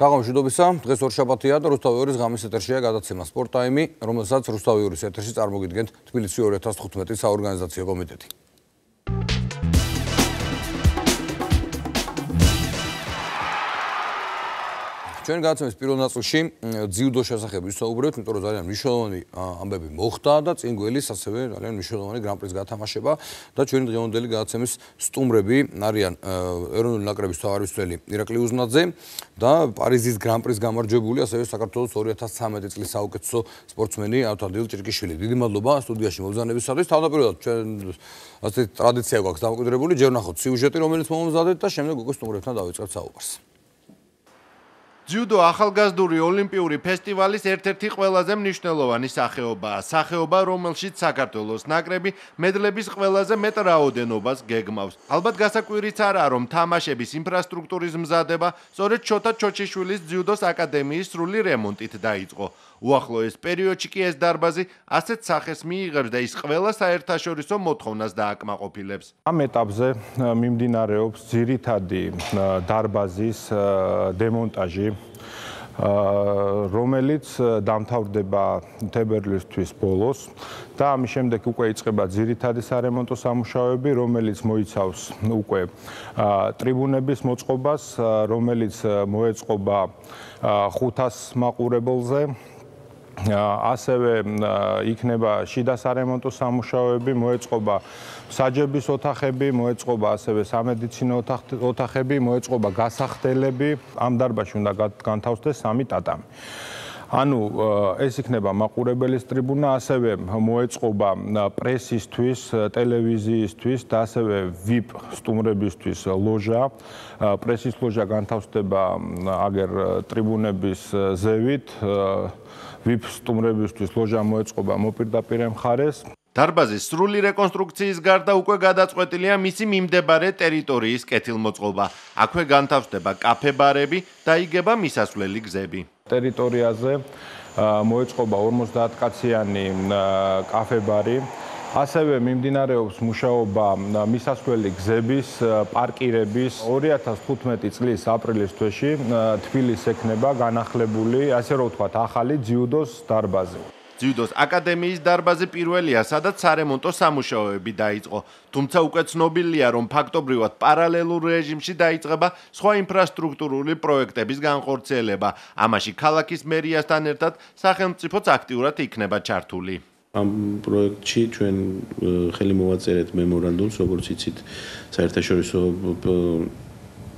საღამოშიდობისა, დღეს ორშაბათია და რუსთავი 2-ის ღამის ეთერშია გადაცემა სპორტ ტაიმი, რომელსაც რუსთავი 2-ის ეთერში წარმოგიდგენთ თბილისი 2015 საორგანიზაციო კომიტეტი. Ჩვენ გადაცემის პირველ ნაწილში ძიუდოს შესახებ ვისაუბრებთ, იმიტომ რომ ძალიან მნიშვნელოვანი ამბები მოხდა და წინ გველის ასევე ძალიან მნიშვნელოვანი გრან-პრის გათამაშება და ჩვენი დღევანდელი გადაცემის სტუმრები არიან ეროვნული ნაკრების თავმჯდომარე ირაკლი უზნაძე და პარიზის გრან-პრის გამარჯვებული, ასევე საქართველოს 2013 წლის საუკეთესო სპორტსმენი ავთანდილ ჭირკიშვილი. დიდი მადლობა სტუდიაში მოგზაურობისათვის. თავდაპირველად ჩვენ ასეთი ტრადიცია გვაქვს დამკვიდრებული, ჯერ ვნახოთ სიუჟეტი, რომელიც მომზადეთ და შემდეგ უკვე სტუმრებთან დავიწყებთ საუბარს. Ძიუდო ახალგაზრდული ოლიმპიური ფესტივალის ერთ-ერთი ყველაზე მნიშვნელოვანი სახეობაა. სახეობა, რომელშიც საქართველოს ნაკრები მედლების ყველაზე მეტ რაოდენობას გეგმავს. ალბათ გასაკვირიც არაა, რომ თამაშების ინფრასტრუქტურის მზადება სწორედ შოთა ჩოჩიშვილის ძიუდოს აკადემიის სრული რემონტით დაიწყო. უახლოეს პერიოდში კი ეს დარბაზი ასეთ სახეს მიიღებს და ის ყველა საერთაშორისო მოთხოვნას დააკმაყოფილებს. ამ ეტაპზე მიმდინარეობს ძირითადი დარბაზის დემონტაჟი, რომელიც დამთავრდება თებერვლისთვის ბოლოს და ამის შემდეგ უკვე იწყება ძირითადი სარემონტო სამუშაოები, რომელიც მოიცავს უკვე ტრიბუნების მოწყობას, რომელიც მოეწყობა 500 მაყურებელზე. ასევე იქნება შიდა სარემონტო სამუშაოები, მოეწყობა საჯების ოთახები, მოეწყობა ასევე სამედიცინო ოთახები, მოეწყობა გასახდელები. ამ დარბაზში უნდა განთავსდეს 3 ტატამი. ანუ ეს იქნება მაყურებელის ტრიბუნა, ასევე მოეწყობა პრესისთვის, ტელევიზიისთვის და ასევე VIP სტუმრებისთვის ლოჟა. პრესის ლოჟა განთავსდება აგერ ტრიბუნების ზევით. VIP სტუმრებისთვის ლოჟა მოეწყობა მოპირდაპირ მხარეს. დარბაზის სრული რეკონსტრუქციის გარდა უკვე გადაწყვეტილია მისი მიმდებარე ტერიტორიის კეთილმოწყობა. აქვე განთავსდება კაფე-ბარები და იგება მისასვლელი გზები. ტერიტორიაზე მოეწყობა 50 კაციანი კაფე-ბარი. ასევე მიმდინარეობს მუშაობა მისასვლელი გზების, პარკირების. 2015 წლის აპრილის თვეში თბილისს ექნება განახლებული, ასე რომ ვთქვათ, ახალი ძიუდოს დარბაზი. ძიუდოს აკადემიის დარბაზი პირველია, სადაც სარემონტო სამუშაოები დაიწყო. თუმცა უკვე ცნობილია, რომ ფაქტობრივად პარალელურ რეჟიმში დაიწყება სხვა ინფრასტრუქტურული პროექტების განხორციელება. ამაში ქალაქის მერიასთან ერთად სახელმწიფოც აქტიურად იქნება ჩართული. ამ პროექტში ჩვენ ხელი მოვაწერეთ მემორანდუმს, როგორც იცით, საერთაშორისო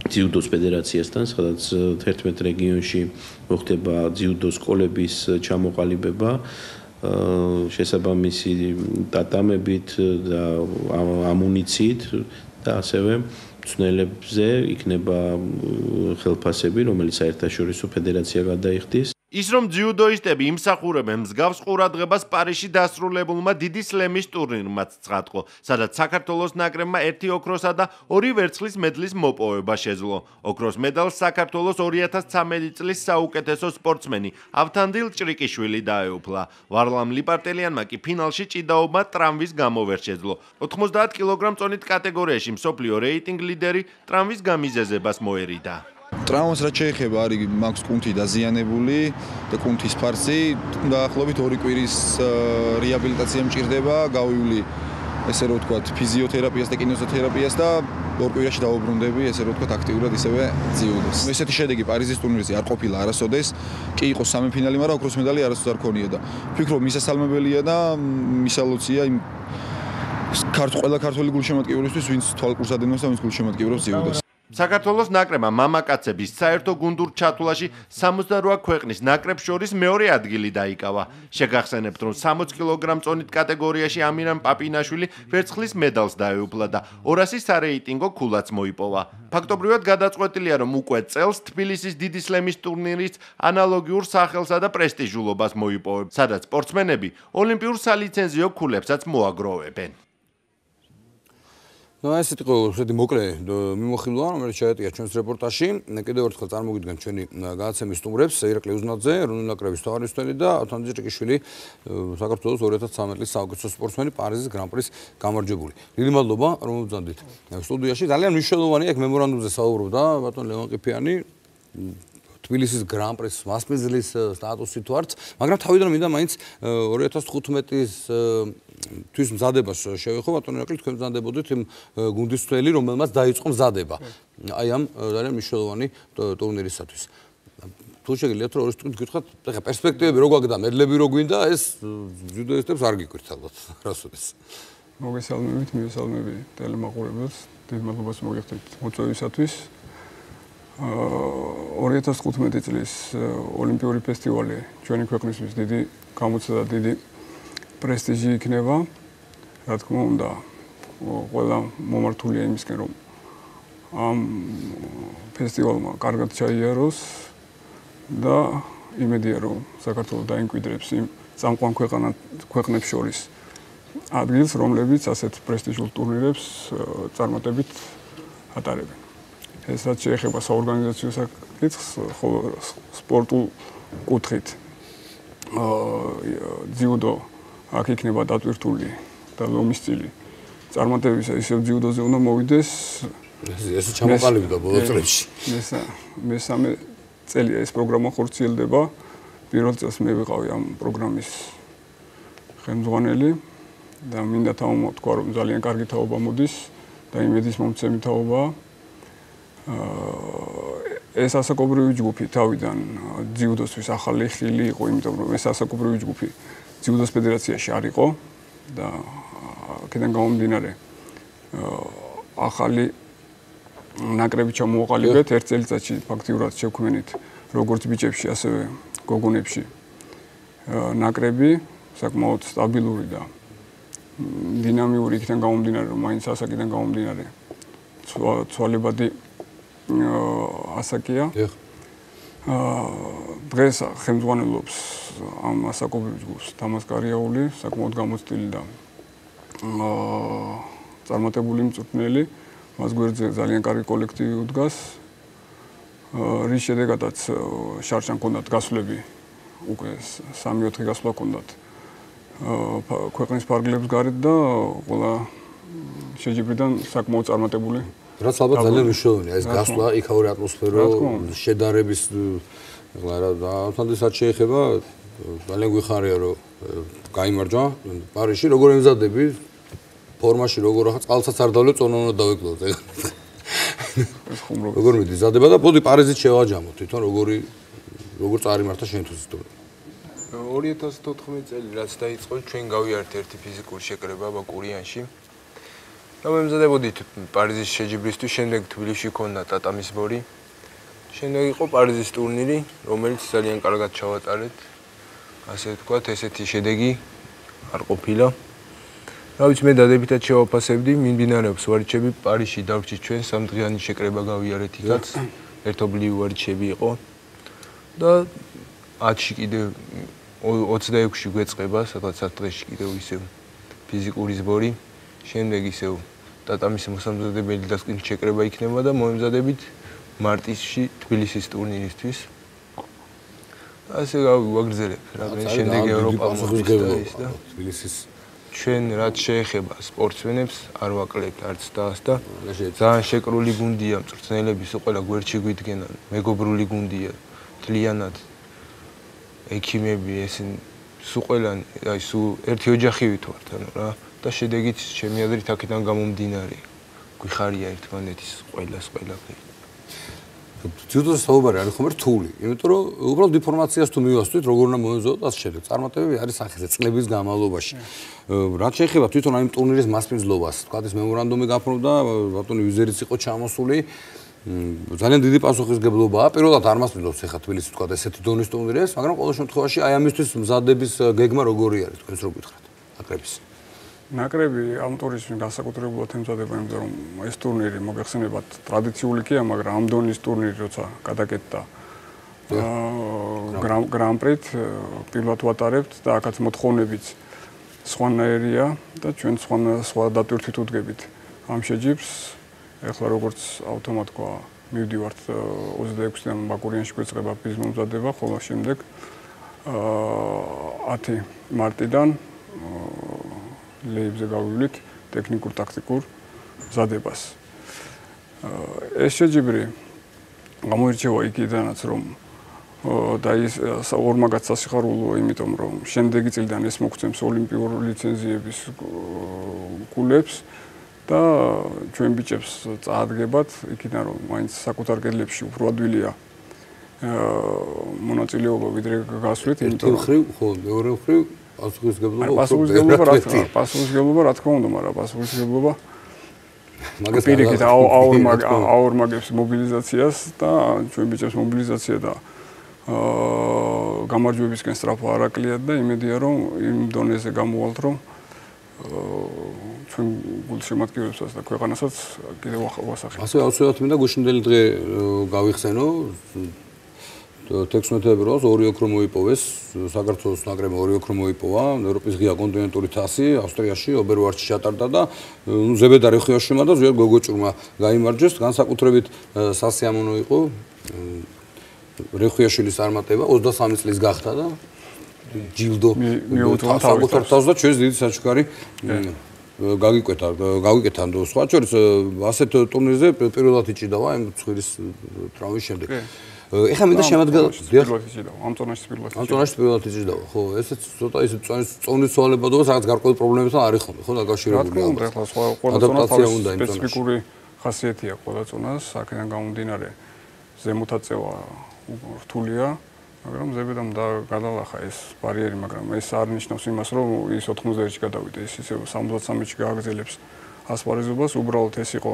ძიუდოს ფედერაციასთან, სადაც 11 რეგიონში მოხდება ძიუდოს სკოლების ჩამოყალიბება, შესაბამისი ტატამებით და ამუნიციით და ასევე მწვრთნელებზე იქნება ხელფასები, რომელიც საერთაშორისო ფედერაცია გადაიხდის. ის რომ ძიუდოისტები იმსახურებენ მსგავს ყურადღებას პარიზში დასრულებულმა დიდი სლემის ტურნირმაც ცხადყო, სადაც საქართველოს ნაკრებმა 1 ოქროსა და 2 ვერცხლის მედლის მოპოვება შეძლო. ოქროს მედალს საქართველოს 2013 წლის საუკეთესო სპორტსმენი ავთანდილ ჭრიკიშვილი დაეუფლა. ვარლამ ლიპარტელიანმა კი ფინალში ჭიდაობა ტრამვის გამო ვერ შეძლო. 90 კილოგრამ წონით კატეგორიაში მსოფლიო რეიტინგ ლიდერი ტრამვის გამიზეზებას მოერიდა. ტრამვას რაც შეეხება, არის მაქვს კუნთი დაზიანებული და კუნთის ფარსი, დაახლოებით 2 კვირის რეაბილიტაცია მჭირდება, გავივლი ესე რომ ვთქვათ, ფიზიოთერაპიას და კინეზოთერაპიას და 2 კვირაში დავუბრუნდები, ესე რომ ვთქვათ, აქტიურად ისევე ძიუდოს. ესეთი შედეგი პარიზის ტურნირზე არ ყოფილა არასოდეს, კი იყო სამეფინალი, მაგრამ ოქროს მედალი არასოდეს არ ქონია და ვფიქრობ მისასალმებელია და მისალოცია იმ ყველა ქართველი გულშემატკივრისთვის, ვინც თვალყურს ადენოს და ვინც გულშემატკივრობს ძიუდოს. საქართველოს ნაკრებმა მამაკაცების საერთო გუნდურ ჩათვლაში 68 ქვეყნის ნაკრებს შორის მეორე ადგილი დაიკავა. შეგახსენებთ, რომ 60 კილოგრამ წონით კატეგორიაში ამირან პაპინაშვილი ვერცხლის მედალს დაეუფლა და 200 სარეიტინგო ქულაც მოიპოვა. ფაქტობრივად გადაწყვეტილია, რომ უკვე წელს თბილისის დიდი სლემის ტურნირის ანალოგიურ სახელსა და პრესტიჟულობას მოიპოვებს, სადაც სპორტსმენები ოლიმპიურ სალიცენზიო ქულებსაც მოაგროვებენ. ესეთი იყო ესეთი მოკლე მიმოხილვა, რომელიც ჩაეტია ჩვენს რეპორტაჟში. კიდევ ერთხელ წარმოგიდგენთ ჩვენი გადაცემის სტუმრებს, ირაკლი უზნაძე, ეროვნული ნაკრების თავმჯდომარე და ავთანდილ ჭრიკიშვილი, საქართველოს 2013 წლის საუკეთესო სპორტსმენი, პარიზის გრან-პრის გამარჯვებული. დიდი მადლობა, რომ მოვძანდით სტუდიაში. ძალიან მნიშვნელოვანია, აქ მემორანდუმზე საუბრობდა ბატონ ლევან ყიფიანი. თბილისის გრან-პრის მასპინძლის სტატუსი თუ არც, მაგრამ თავიდან მინდა მაინც 2015-ის თვის მზადებას შევეხო, ბატონო ირაკლი, თქვენ მზადებოდით იმ გუნდის წველი, რომელმაც დაიწყო მზადება აი ამ ძალიან მნიშვნელოვანი ტურნირისათვის. თუ შეგიძლიათ რომ ორი სტუდენტი გითხრათ, ეხლა პერსპექტივები რო გვაქვს და მედლები რო გვინდა, ეს ძიუდოისტებს არ გიგვირთ ალბათ რასოდეს. მოგესალმებით, მივესალმები ტელემაყურებელს, დიდ მადლობას მოგიხდით მოწვევისათვის. 2015 წლის ოლიმპიური ფესტივალი ჩვენი ქვეყნისთვის დიდი გამოცდა და დიდი პრესტიჟი იქნება. რა თქმა უნდა, ყველა მომართულია იმისკენ, რომ ამ ფესტივალმა კარგად ჩაიაროს და იმედია, რომ საქართველოს დაიმკვიდრებს იმ წამყვან ქვეყნებს შორის ადგილს, რომლებიც ასეთ პრესტიჟულ ტურნირებს წარმატებით ატარებენ. ეს რაც შეეხება საორგანიზაციო საკითხს, ხოლო სპორტულ კუთხით ძიუდო აქ იქნება დატვირთული და ლომის სტილი. წარმატებისა ისევ ძიუდოზე უნდა მოვიდეს. ეს ჩამოყალიბდა ბოლო წლებში. მესამე წელია ეს პროგრამა ხორციელდება. პირველ წელს მე ვიყავი ამ პროგრამის ხელმძღვანელი და მინდა თქვა, რომ ძალიან კარგი თაობა მოდის და იმედის მომცემი თაობაა. ეს ასაკობრივი ჯგუფი თავიდან ძიუდოსთვის ახალი ხილი იყო, იმიტომ რომ ეს ასაკობრივი ჯგუფი ძიუდოს ფედერაციაში არ იყო და აქედან გამომდინარე ახალი ნაკრები ჩამოუყალიბეთ ერთ წელიწადში ფაქტიურად შევქმნით როგორც ბიჭებში, ასევე გოგონებში ნაკრები საკმაოდ სტაბილური და დინამიური იქიდან გამომდინარე, რომ მაინც ასაკიდან გამომდინარე ცვალებადი ასაკია. დღეს ხელმძღვანელობს ამ ასაკობრივ ჯგუფს თამაზ კარიაული, საკმაოდ გამოცდილი და წარმატებული მწვრთნელი. მას გვერდზე ძალიან კარგი კოლექტივი უდგას. რის შედეგადაც შარშან ჰქონდათ გასვლები, უკვე 3-4 გასვლა ჰქონდათ ქვეყნის ფარგლებს გარეთ და ყველა შეჯიბრიდან საკმაოდ წარმატებული. რაც ალბათ ძალიან მნიშვნელოვანია, ეს გასვლა, იქაური ატმოსფერო, შედარების თანდასაც შეეხება, ძალიან გვიხარია, რომ გაიმარჯვა პარიზში, როგორ ემზადები, ფორმაში როგორ ახლა წყალსაც არ დავლე, წონა უნდა დავეკლოთ. როგორ მიდის მზადება და ბოდი პარიზით შევაჯამოთ, თვითონ როგორ წარიმართა შენთვის ისტორია. 2014 წელი რაც დაიწყო, ჩვენ გავიარეთ ერთი ფიზიკური შეკრება ბაკურიანში. და მემზადებოდით პარიზის შეჯიბრისთვის, შემდეგ თბილისში ქონდა ტატამის ბორი. შემდეგ იყო პარიზის ტურნირი, რომელიც ძალიან კარგად ჩავატარეთ. ასე ვთქვათ, ესეთი შედეგი არ ყოფილა. რა ვიცი, მე დადებითად შევაფასებდი, მიმდინარეობს ვარჯიშები პარიზში დავრჩით ჩვენ, 3 დღიანი შეკრება გავიარეთ იქაც. ერთობლივი ვარჯიშები იყო. და 10-ში კიდევ 26-ში გვეწყება, სადღაც 1 დღეში კიდევ ისევ ფიზიკური ზბორი. შემდეგ ისევ ტატამის მოსამზადებელი დასკვნით შეკრება იქნება და მოემზადებით მარტისში თბილისის ტურნირისთვის. ასე ვაგრძელებ, რადგან შემდეგ ევროპა მოხდეს და თბილისის ჩვენ რაც შეეხება სპორტსმენებს არ ვაკლებთ არც დას და ძალიან შეკრული გუნდია, მწვრთნელები ყველა გვერდში გვიდგენან, მეგობრული გუნდია, მთლიანად ექიმები ესენ სულყველანი, აი სულ ერთი ოჯახი ვით ანუ რა და შედეგიც ჩემი აზრით აქედან გამომდინარე. გვიხარია ერთმანეთის ყველაფერი. ძიუდოს საუბარი არის ხომ რთული, იმიტომ რომ უბრალოდ ინფორმაციას თუ მივასწრით, როგორ უნდა მოეზოდოთ, ასე შემდეგ. წარმატებები არის სახეზე წლების განმავლობაში. რაც შეეხება თვითონ ამ ტურნირის მასპინძლობას, თქვა ეს მემორანდუმი გაფორმდა, ბატონი ვიზერიც იყო ჩამოსული. ძალიან დიდი პასუხისგებლობაა. პირველად არ მასპინძლობს ახლა თბილისში თქვა ესეთი დონის ტურნირებს, მაგრამ ყოველ შემთხვევაში აი ამისთვის მზადების გეგმა როგორი არის, თქვენს რო გითხრათ, ნაკრების. ნაკრები ამ ტურნირის განსაკუთრებულად ემზადება, იმიტომ რომ ეს ტურნირი მოგეხსენებათ ტრადიციული კი, მაგრამ ამ დონის ტურნირი როცა გადაკეთდა გრან-პრით პირველად ვატარებთ და აქაც მოთხოვნებიც სხვანაირია და ჩვენ სხვა დატვირთვით უდგებით ამ შეჯიბრს. ეხლა როგორც ავტომატ თქვა, მივდივართ 26-დან ბაკურიანში გვეწყება ფიზის მომზადება, ხოლო შემდეგ 10 მარტიდან ლეიბზე გავივლით ტექნიკურ-ტაქტიკურ მზადებას. ეს შეჯიბრი გამოირჩევა იქიდანაც, რომ და ის ორმაგაც სასიხარულოა, იმიტომ რომ შემდეგი წლიდან ეს მოგცემს ოლიმპიურ ლიცენზიების გულებს და ჩვენ ბიჭებს წაადგებათ იქიდან რომ მაინც sakუთარ კედლებში უფრო ადვილია მონაწილეობა ვიდრე გასვლით, იმიტომ რომ ხრივ ხო მეორე ხრივ პასუხისმგებლობა რა თქმა უნდა, მაგრამ პასუხისმგებლობა პირიქით აორმაგებს მობილიზაციას და ჩვენ ბიჭებს მობილიზაცია და გამარჯვებისკენ სწრაფო არ აკლიათ და იმედია რომ იმ დონეზე გამოვალთ რომ ჩვენ გულშემატკივრებსაც და ქვეყანასაც კიდევ ვასახელოთ. ასე აუცილებლად მინდა გუშინდელი დღე გავიხსენო 16 ფებრუარს 2 ოქრო მოიპოვეს საქართველოს ნაკრებმა 2 ოქრო მოიპოვა ევროპის ღია კონტინენტური თასი ავსტრიაში ობერვარჩში ჩატარდა და ზებედა რეხუიაშვილმა და ზვიად გოგოჭურმა გაიმარჯვეს განსაკუთრებით სასიამოვნო იყო რეხუიაშვილის წარმატება 23 წლის გახდა და ჯილდო საკუთარ თავს და ჩვენს დიდი საჩუქარი გავიკეთა სხვა შორის ასეთ ტურნირზე პირველად იჭიდავა ამ ცხვირის ტრავმის შემდეგ ეხლა მინდა შემოადგა ამ წონაში პირველად იჭიდავა ხო ესეც ცოტა ისე წონის ცვალებადობას რაღაც გარკვეული პრობლემებთან არის ხოლმე ხო დაკავშირებული ეხლა სხვა ყველა წონა სპეციფიკური ხასიათი აქვს ყველა წონას აქედან გამომდინარე ზემოთაწევა რთულია მაგრამ ზებედამ და გადალახა ეს ბარიერი მაგრამ ეს არ ნიშნავს იმას რომ ის 90-ში გადავიდა ის ისე 73-ში გააგრძელებს ასპარეზობას უბრალოდ ეს იყო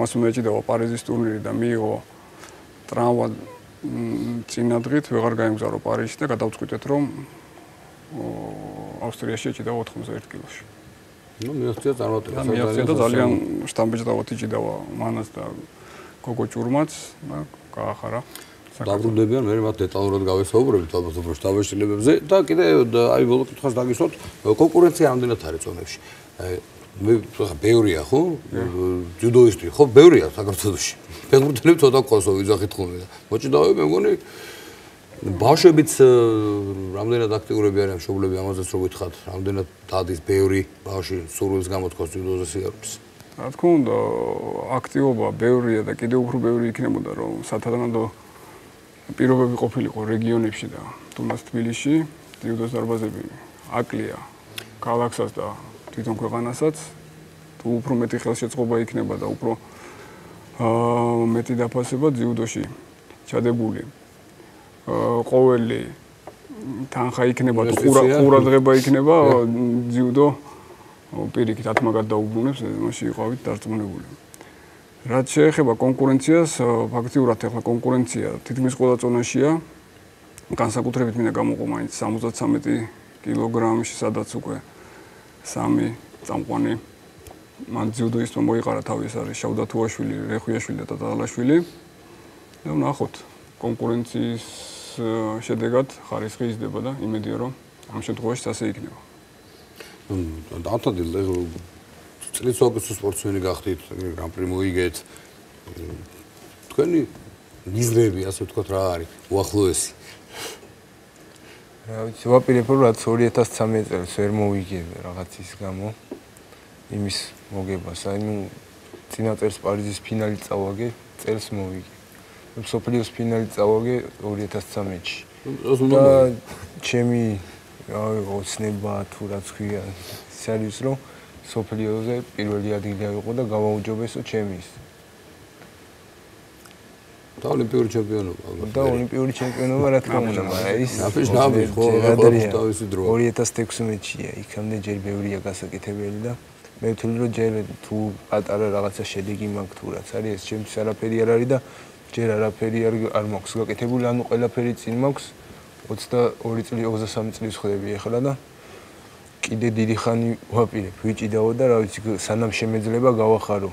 მას უნდა ეჭიდავა პარიზის ტურნირი და მიიღო ტრავმა წინადღით ვეღარ გაემგზავრა პარიზში და გადავწყვიტეთ რომ ავსტრიაში ეჭიდავა 91 კილოში. ნუ მიაღწია წარმატება. მიაღწია და ძალიან შტამბეჭდავად ეჭიდავა მანაც და გოგოჭურმაც და გაახარა. დაბრუნდებიან მე მათ დეტალურად გავესაუბრებით ალბათ უფრო შტაბეჭდილებებზე და კიდე აი ბოლო კითხვას დაგისვათ კონკურენცია რამდენად არის წონებში. მე ხა ბევრია ხო? ჯუდოისტი ხო ბევრია საქართველოში. ფეხბურთელები ცოტა ყოსო ვიძახით ხოლმე და მოჭიდავები მე მგონი ბავშვებიც რამდენად აქტიურები არიან მშობლები ამაზეც რო გითხათ რამდენად დადის ბევრი ბავშვი სურვილს გამოთქვას ჯუდოზე სიარულს. რა თქმა უნდა აქტივობა ბევრია და კიდევ უფრო ბევრი იქნებოდა რომ სათანადო პირობები ყოფილიყო რეგიონებში და თუნდაც თბილისში ჯუდოს დარბაზები აკლია ქალაქსაც და თვითონ ქვეყანასაც თუ უფრო მეტი ხელშეწყობა იქნება და უფრო მეტი დაფასება ჯუდოში ჩადებული ყოველი თანხა იქნება თუ ყურადღება იქნება ჯუდო პირიქით ათმაგად დაუბრუნებს მასში იყავით დარწმუნებული. რაც შეეხება კონკურენციას, ფაქტიურად ახლა კონკურენცია თითქმის ყველა წონაშია. განსაკუთრებით მინდა გამოვყო მაინც 73 კილოგრამში, სადაც უკვე 3 წამყვანი მან ჯუდოისტმა მოიყარა თავი, ეს არის შავდათუაშვილი, რეხუიაშვილი და ტატალაშვილი. და ვნახოთ, კონკურენციის შედეგად ხარისხი იზრდება და იმედია რომ ამ შემთხვევაში ასე იქნება. დავთადილ წლის ოგოსტის სპორტსმენი გახდით, გრან-პრი მოიგეთ. თქვენი მიზნები, ასე ვთქვათ, რა არის? უახლოესი. რა ვიცი, ვაპირებ რომ რაც 2013 წელს ვერ მოვიგე რაღაცის გამო იმის მოგებას. აი ნუ წინა წელს პარიზის ფინალი წავაგე, წელს მოვიგე. სოფლიოს ფინალი წავაგე 2013-ში. და ჩემი ოცნება თუ რაც ქვია, ის არის რომ სოფლიოზე პირველი ადგილი ავიღო და გავაუჯობესო ჩემის. და ოლიმპიური ჩემპიონობა. და ოლიმპიური ჩემპიონობა რა თქმა უნდა, მაგრამ ის ნაბიჯ ხო, თავისი დრო. 2016-ია, იქამდე ჯერ ბევრია გასაკეთებელი და მე ვთვლი რომ ჯერ თუ პატარა რაღაცა შედეგი მაქვს თუ რაც არის, ეს ჩემთვის არაფერი არ არის და ჯერ არაფერი არ მაქვს გაკეთებული, ანუ ყველაფერი წინ მაქვს 22 წელი, 23 წლის ხვდები ახლა და კიდე დიდი ხანი ვაპირებ, ვიჭიდაო და რა ვიცი, სანამ შემეძლება გავახარო.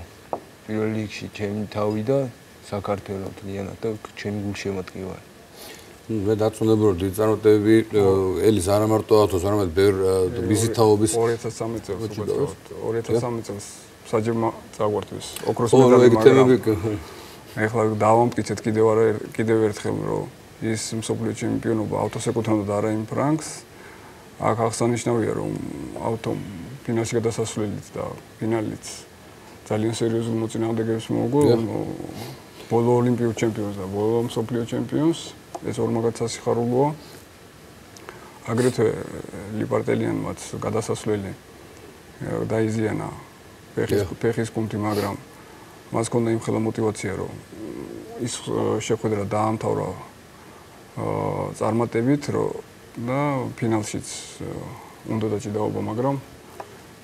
პირველ რიგში ჩემი თავი და საქართველო მთლიანად და ჩემი გულშემატკივარი. მე დაწუნებული ვარ დიდი წარმატებები ელის არა მარტო ავთოს, არამედ ბევრ მისი თაობის 2013 წელს საჯერმა წაგვართვის ოქროს მედალი. ეხლა დავამტკიცეთ კიდევ ერთხელ რომ ის მსოფლიო ჩემპიონობა ავტოს ეკუთვნოდა და არა იმ ფრანკს. აქ აღსანიშნავია რომ ავტომ ფინალში გადასასვლელიც და ფინალიც ძალიან სერიოზულ მოწინააღმდეგეებს მოუგო. ბოლო ოლიმპიურ ჩემპიონს და ბოლო მსოფლიო ჩემპიონს ეს ორმაგაც სასიხარულოა. აგრეთვე ლიპარტელიანმაც გადასასვლელი დაიზიანა ფეხის კუნთი, მაგრამ მას ჰქონდა იმხელა мотиваცია, რომ ის შეხვედრა დაამთავრა წარმატებით, და ფინალშიც უნდა დაჭიდაობა, მაგრამ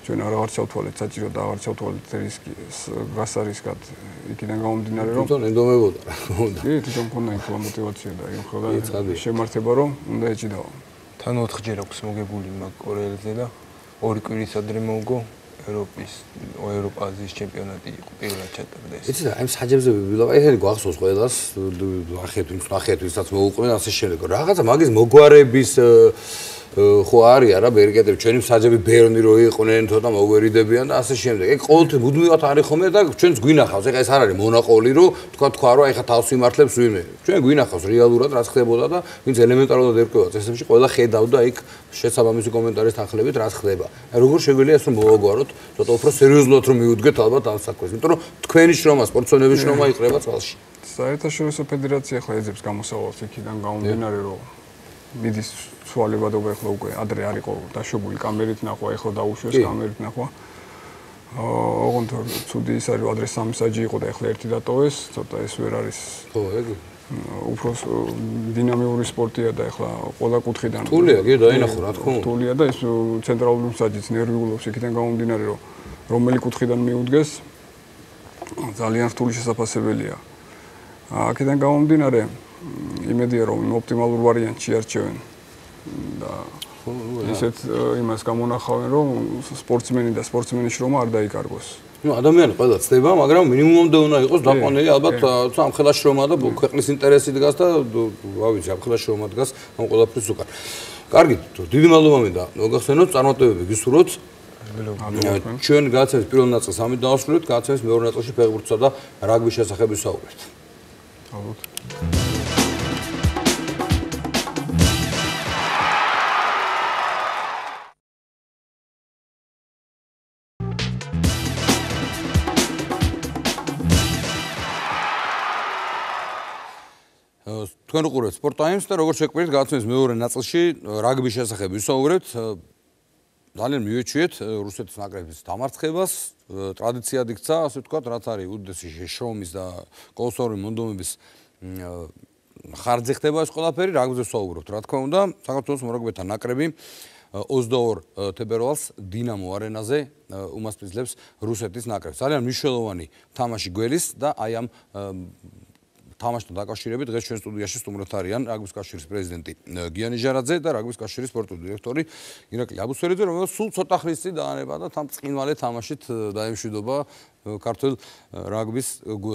ჩვენ არ აღარჩავთვალეთ საჭირო და აღარჩავთვალეთ რისკი გასარისკად იქიდან გამომდინარე, რომ თვითონ ენდომებოდა. კი, თვითონ მქონდა იმხელა мотиваცია და იმხელა შემართება, რომ უნდა ეჭიდაო. თან 4-ჯერ აქვს მოგებული მაგ კორეელზე და 2 კვირის ადრე მოუგო ევროპა-აზიის ჩემპიონატი იყო პირველად ჩატარდა ეს. იცი და აი საჯებზე ვიბილავ, აი გვახსოვს ყველას, ნახეთ ვისაც მოუყვნენ ასე შემდეგ. რაღაცა მაგის მოგვარების ხო არის არა ბერიკეტები ჩვენი საჯები ბერნი რო იყვნენ თორე მოვერიდებიან და ასე შემდეგ. ეგ ყოველთვის მუდმივად არის ხოლმე და ჩვენც გვინახავს. ეხლა ეს არ არის მონაყოლი რომ თქვა რომ აი ხა თავს იმართლებს ვინმე. ჩვენ გვინახავს რეალურად რაც ხდებოდა და ვინც ელემენტარულად ერკვევა წესებში ყველა ხედავდა იქ შესაბამისი კომენტარის თანხლებით რაც ხდება. აი როგორ შეგვიძლია ეს რომ მოვაგვაროთ, ცოტა უფრო სერიოზულად რომ მიუდგეთ ალბათ ამ საქმეს. იმიტომ რომ თქვენი შრომა, სპორტსმენების შრომა იყრება წყალში. საერთაშორისო ფედერაცია ახლა ეძებს გამოსავალს იქიდან გამომდინარე რომ მიდის ცვალებადობა ახლა უკვე ადრე არ იყო დაშვებული კამერით ნახვა, ახლა დაუშვეს კამერით ნახვა. ოღონდ ცუდი ის არის, ადრე 3 საჯი იყო და ახლა 1 დატოვეს, ცოტა ეს ვერ არის. ხო, ეგ უფრო დინამიური სპორტია და ახლა ყველა კუთხიდან რთულია, კი დაინახო რა თქმა უნდა. რთულია და ეს ცენტრალური საჯიც ნერვიულობს იქიდან გამომდინარე რომ რომელი კუთხიდან მიუდგეს ძალიან რთული შესაძლებელია. აქედან გამომდინარე იმედია რომ ოპტიმალურ ვარიანტში არჩევენ და ისეთ იმას გამონახავენ რომ სპორტსმენი და სპორტსმენის შრომა არ დაიკარგოს. ნუ ადამიანი ყველა ცდება, მაგრამ მინიმუმამდე უნდა იყოს დაყვანილი ალბათ სამხელა შრომა და ქვეყნის ინტერესი დგას და რა ვიცი, სამხელა შრომა დგას ამ ყველაფრის უკან. კარგი, დიდი მადლობა მინდა მოგახსენოთ, წარმატებები გისურვოთ. ჩვენ გადაცემის პირველ ნაწილს ამით დავასრულეთ, გადაცემის მეორე ნაწილში ფეხბურთსა და რაგბის შესახებ ვისაუბრებთ. ალბათ. თქვენ უყურებთ Sport Times და როგორც შეგვიძლია გადაცემის მეორე ნაწილში რაგბის შესახებ ვისაუბრებთ. ძალიან მივეჩვიეთ რუსეთის ნაკრების დამარცხებას, ტრადიციად იქცა, ასე ვთქვათ, რაც არის უდიდესი შრომის და კოლოსალური მონდომების ხარჯზე ხდება ეს ყველაფერი, რაგბზე ვსაუბრობთ, რა თქმა უნდა, საქართველოს მორაგბეთა ნაკრები 22 თებერვალს დინამო არენაზე უმასპინძლებს რუსეთის ნაკრებს. ძალიან მნიშვნელოვანი თამაში გველის და აი ამ თამაშთან დაკავშირებით დღეს ჩვენ სტუდიაში სტუმრად არიან რაგბის კავშირის პრეზიდენტი გიანი ჟარაძე და რაგბის კავშირის სპორტული დირექტორი ირაკლი აბუსვერიძე, რომელიც სულ ცოტა ხნის წინ დაანება და თან წინვალე თამაშით დაემშვიდობა ქართულ რაგბის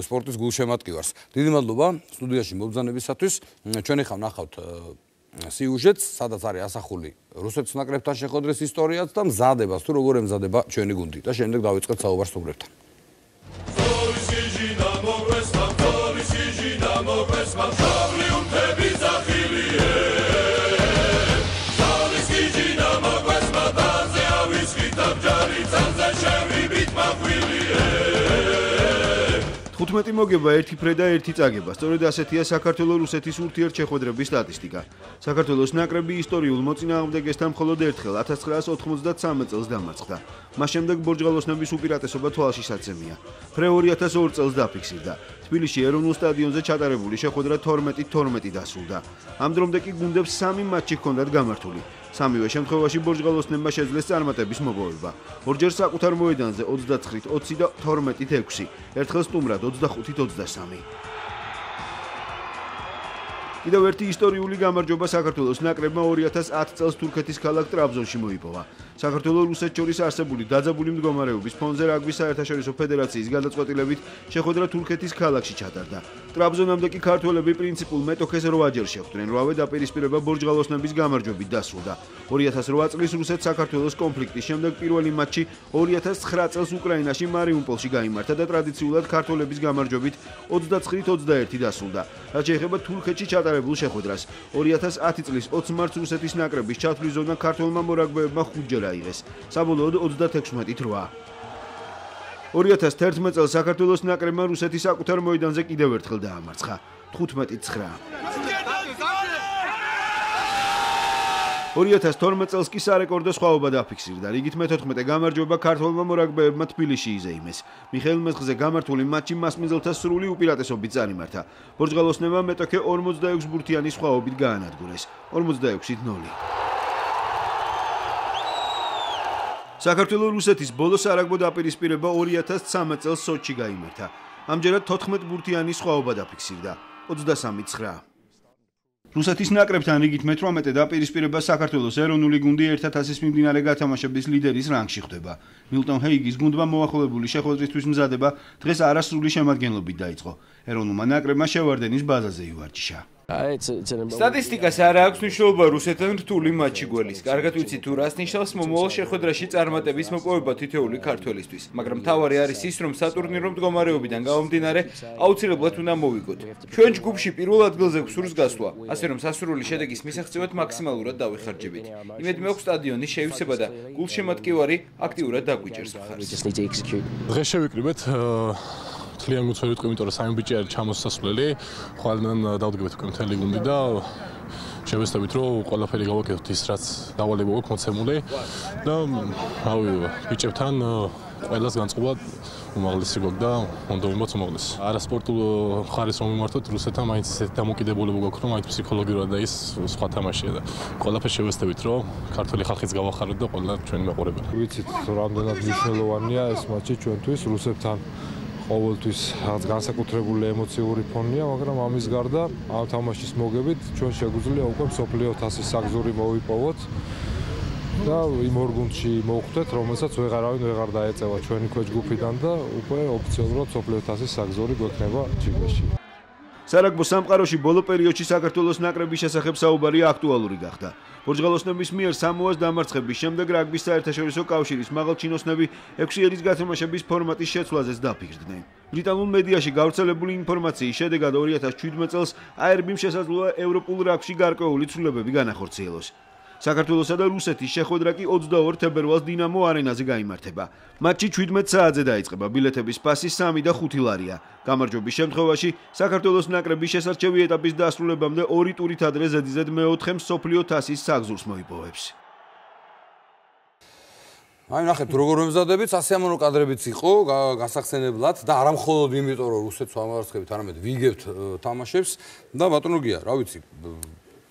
სპორტის გულშემატკივარს. დიდი მადლობა სტუდიაში მობრძანებისათვის. ჩვენ ახლა ვნახავთ სიუჟეტს, სადაც არის ასახული რუსეთის ნაკრებთან შეხვედრის ისტორიაც და მზადებას, თუ როგორ ემზადება ჩვენი გუნდი და შემდეგ დავიწყებთ საუბარს სტუმრებთან. ხუთმეტი მოგება, ერთი ფრე და ერთი წაგება. სწორედ ასეთია საქართველოს-რუსეთის ურთიერთშეხვედრების სტატისტიკა. საქართველოს ნაკრები ისტორიულ მოწინააღმდეგესთან მხოლოდ ერთხელ 1993 წელს დამარცხდა. მას შემდეგ ბორჯღალოსნების უპირატესობა თვალში საცემია. ფრე 2002 წელს დაფიქსირდა. თბილისში ეროვნულ სტადიონზე ჩატარებული შეხვედრა 12-12 დასრულდა. ამ დრომდე კი გუნდებს 3 მატჩი ჰქონდათ გამართული. სამივე შემთხვევაში ბორჯღალოსნებმა შეძლეს წარმატების მოპოვება. ორჯერ საკუთარ მოედანზე 29-20 და 12-6, ერთხელ სტუმრად 25-23. კიდევ ერთი ისტორიული გამარჯვება საქართველოს ნაკრებმა 2010 წელს თურქეთის ქალაქ ტრაბზონში მოიპოვა. საქართველოს რუსეთს შორის არსებული დაძაბული მდგომარეობის ფონზე რაგბის საერთაშორისო ფედერაციის გადაწყვეტილებით შეხვედრა თურქეთის ქალაქში ჩატარდა. ტრაბზონამდე კი ქართველები პრინციპულ მეტოქეს 8-ჯერ შეხვდნენ, 8-ვე დაპირისპირება ბორჯღალოსნების გამარჯვებით დასრულდა. 2008 წლის რუსეთ-საქართველოს კონფლიქტის შემდეგ პირველი მატჩი 2009 წელს უკრაინაში მარიუპოლში გაიმართა და ტრადიციულად ქართველების გამარჯვებით 29-21 დასრულდა. რაც შეეხება თურქეთში ჩატარებულ შეხვედრას, 2010 წლის 20 მარტს რუსეთის ნაკრების ჩათვლის ზონა ქართველმა მორაგბეებმა 5-ჯერ აიღეს, საბოლოოდ 36-8. 2011 წელს საქართველოს ნაკრებმა რუსეთის საკუთარ მოედანზე კიდევ ერთხელ დაამარცხა 15-9. 2012 წელს კი სარეკორდო სხვაობა დაფიქსირდა. რიგით მე-14 გამარჯვება ქართველმა მორაგბეებმა თბილისში იზეიმეს. მიხეილ მესხზე გამართული მატჩი მასპინძელთა სრული უპირატესობით წარიმართა. ბორჯღალოსნებმა მეტოქე 46 ბურთიანი სხვაობით გაანადგურეს. 46-0. საქართველოს-რუსეთის ბოლო სარაგბო დაპირისპირება 2013 წელს სოჩში გაიმართა. ამჯერად 14 ბურთიანი სხვაობა დაფიქსირდა. 23-9. რუსეთის ნაკრებთან რიგით მე-18 დაპირისპირება საქართველოს ეროვნული გუნდი ერთ-1000-ის მიმდინარე გათამაშების ლიდერის რანგში ხდება. მილტონ ჰეიგის გუნდმა მოახლოებული შეხვედრისთვის მზადება დღეს არასრული შემადგენლობით დაიწყო. ეროვნულმა ნაკრებმა შევარდენის ბაზაზე ივარჯიშა. სტატისტიკას არ აქვს მნიშვნელობა რუსეთთან რთული მატჩი გველის. კარგად ვიცით თუ რას ნიშნავს მომავალ შეხვედრაში წარმატების მოპოვება თითოეული ქართველისთვის. მაგრამ მთავარი არის ის, რომ სატურნირო მდგომარეობიდან გამომდინარე აუცილებლად უნდა მოვიგოთ. ჩვენ ჯგუფში პირველ ადგილზე გვსურს გასვლა, ასე რომ სასურველი შედეგის მისაღწევად მაქსიმალურად დავიხარჯებით. იმედი მაქვს სტადიონის შევივსება და გულშემატკივარი აქტიურად დაგვიჭერს მხარს. დღეს შევიკრიბეთ თლიანი მოცველი ვიტყვი, იმიტომ რომ სამი ბიჭი არის ჩამოსასვლელი, ხვალიდან დავდგებით უკვე მთელი გუნდი და შევეცდებით რომ ყველაფერი გავაკეთოთ ის რაც დავალება გვაქვს მოცემული და რავი ბიჭებთან ყველას განწყობა უმაღლესი გვაქვს და მონდომებაც უმაღლესი. არასპორტულ მხარეს რომ მიმართოთ რუსეთთან მაინც ისეთ დამოკიდებულება გვაქვს რომ მაინც ფსიქოლოგიურად და ის სხვა თამაშია და ყველაფერს შევეცდებით რომ ქართული ხალხიც გავახაროთ და ყველა ჩვენი მეყურებელი. ვიცით რამდენად მნიშვნელოვანია ეს მატჩი ჩვენთვის რუსეთთან ყოველთვის რაღაც განსაკუთრებული ემოციური ფონია, მაგრამ ამის გარდა ამ თამაშის მოგებით ჩვენ შეგვიძლია უკვე მსოფლიო თასის საგზური მოვიპოვოთ და იმ ორ გუნდში მოვხვდეთ, რომელსაც ვეღარ დაეწევა ჩვენი ქვეჯგუფიდან და უკვე ოფიციალურად მსოფლიო თასის საგზური გვექნება ჩილეში. სარაგბო სამყაროში ბოლო პერიოდში საქართველოს ნაკრების შესახებ საუბარი აქტუალური გახდა. ბორჯღალოსნების მიერ სამოას დამარცხების შემდეგ რაგბის საერთაშორისო კავშირის მაღალჩინოსნები 6 ერის გათამაშების ფორმატის შეცვლაზეც დაფიქრდნენ. ბრიტანულ მედიაში გავრცელებული ინფორმაციის შედეგად 2017 წელს ARB-მ შესაძლოა ევროპულ რაგბში გარკვეული ცვლილებები განახორციელოს. საქართველოსა და რუსეთის შეხვედრა კი 22 თებერვალს დინამო არენაზე გაიმართება. მატჩი 17 საათზე დაიწყება. ბილეთების ფასი 3 და 5 ლარია. გამარჯვების შემთხვევაში საქართველოს ნაკრების შესარჩევი ეტაპის დასრულებამდე 2 ტურით ადრე ზედიზედ მე-4 მსოფლიო თასის საგზურს მოიპოვებს. აი ნახეთ როგორ ვემზადებით, სასიამოვნო კადრებიც იყო გასახსენებლად და არა მხოლოდ იმიტომ რომ რუსეთს ვამარცხებით, არამედ ვიგებთ თამაშებს და ბატონო გია, რა ვიცი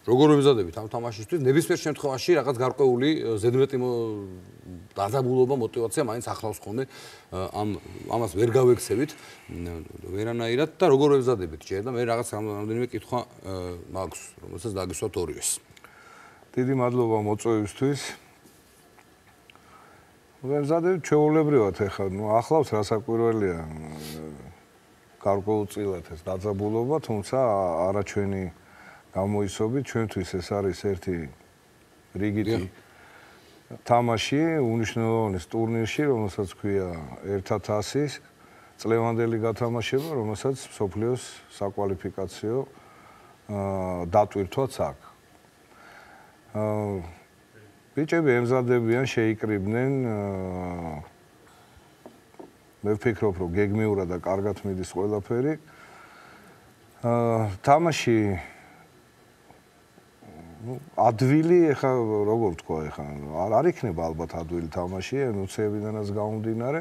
როგორ ვემზადებით ამ თამაშისთვის, ნებისმიერ შემთხვევაში რაღაც გარკვეული ზედმეტი დაძაბულობა, мотиваცია მაინც ახლავს ხოლმე ამას ვერ გავექცევით ვერანაირად და როგორ ვემზადებით ჯერ და მე რაღაც რამდენიმე კითხვა მაქვს, რომელსაც დაგისვათ ორივეს. დიდი მადლობა მოწვევისთვის. ვემზადებით ჩვეულებრივად ეხლა, ახლავს რასაკვირველია გარკვეულწილად ეს დაძაბულობა, თუმცა არა ჩვენი გამოისობით, ჩვენთვის ეს არის ერთი რიგითი თამაში უნიშნელოვანის ტურნირში, რომელსაც ქვია 1000-ის წლევანდელი გათამაშება, რომელსაც მსოფლიოს საკვალიფიკაციო დატვირთვაც აქვს. ბიჭები ემზადებიან, შეიკრიბნენ. მე ვფიქრობ, რომ გეგმიურად და კარგად მიდის ყველაფერი. თამაში ადვილი ეხა როგორ ვთქვა ეხა არ იქნება ალბათ ადვილი თამაში ემოციებიდანაც გამომდინარე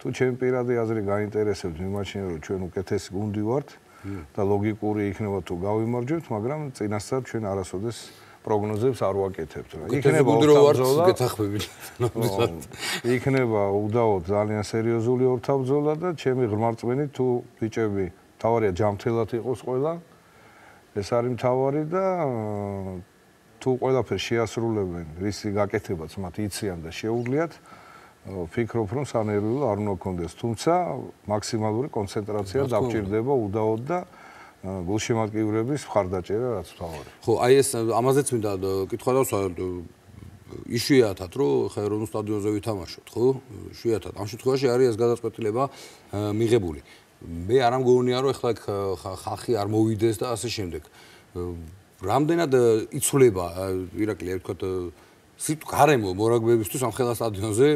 თუ ჩემ პირადი აზრი გაინტერესებს მიმაჩნია რომ ჩვენ უკეთესი გუნდი ვართ და ლოგიკური იქნება თუ გავიმარჯვებთ მაგრამ წინასწარ ჩვენ არასოდეს პროგნოზებს არ ვაკეთებთ რა იქნება ორთაბრძოლა იქნება უდაოდ ძალიან სერიოზული ორთაბრძოლა და ჩემი ღრმარწმენით თუ ბიჭები თავარია ჯამთელად იყოს ყველა ეს არის მთავარი და თუ ყველაფერს შეასრულებენ, რისი გაკეთებაც მათ იციან და შეუძლიათ, ვფიქრობ, რომ სანერვიულო არ უნდა გქონდეს, თუმცა მაქსიმალური კონცენტრაცია დაგჭირდება უდაოდ და გულშემატკივრების მხარდაჭერა რაც მთავარი. ხო, აი ეს ამაზეც მინდა კითხვა დავსვათ იშვიათად, რომ ხა ეროვნულ სტადიონზე ვითამაშოთ, ხო? იშვიათად. ამ შემთხვევაში არის ეს გადაწყვეტილება მიღებული. მე არ ამგონია, რომ ეხლა ხალხი არ მოვიდეს და ასე შემდეგ. რამდენად იცვლება ირაკლი ვთქვათ გარემო მორაგბეებისთვის ამ ხელა სტადიონზე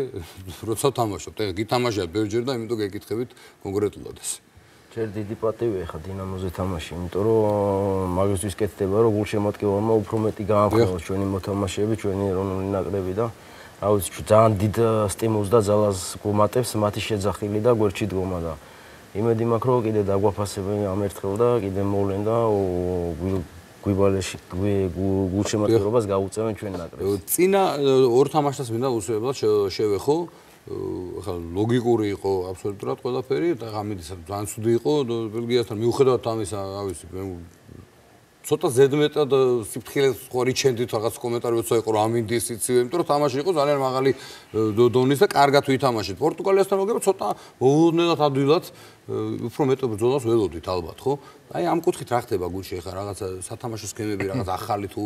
როცა თამაშობთ? ეხლა გითამაშებთ ბევრჯერ და იმიტომ გეკითხებით კონკრეტულად ეს. ჯერ დიდი პატივია ხა დინამოზე თამაში, იმიტომ რომ მაგისთვის კეთდება, რომ გულშემატკივრებმა უფრო მეტი გაამხნევოს ჩვენი მოთამაშეები, ჩვენი ეროვნული ნაკრები და რა ვიცი, ძალიან დიდ სტიმულს და ძალას გვუმატებს მათი შეძახილი და გვერდში დგომა და იმედი მაქვს, რომ კიდე დაგვაფასებენ ამ ერთხელ და კიდე მოვლენ და გვიბალეში გულშემატკივრობას გაუწევენ ჩვენ ნაკრებს. წინა ორ თამაშს მინდა უსვებელად შევეხო. ხა ლოგიკური იყო აბსოლუტურად ყველაფერი და ამიტომაც ძალიან ცუდი იყო ბელგიასთან მიუხედავად ამისა, რა ვიცი, ცოტა ზედმეტად სიფრთხილეს ხო რიჩენდით რაღაც კომენტარებიც იყო რომ ამინდის იცივე, იმიტომ რომ თამაში იყო ძალიან მაღალი დონის და კარგად ვითამაშეთ. პორტუგალიასთან მოგება ცოტა მოულოდნელად ადვილად უფრო მეტ ბრძოლას ველოდით ალბათ, ხო? აი ამ კუთხით რა ხდება გულში ხა რაღაცა სათამაშო სქემები რაღაც ახალი თუ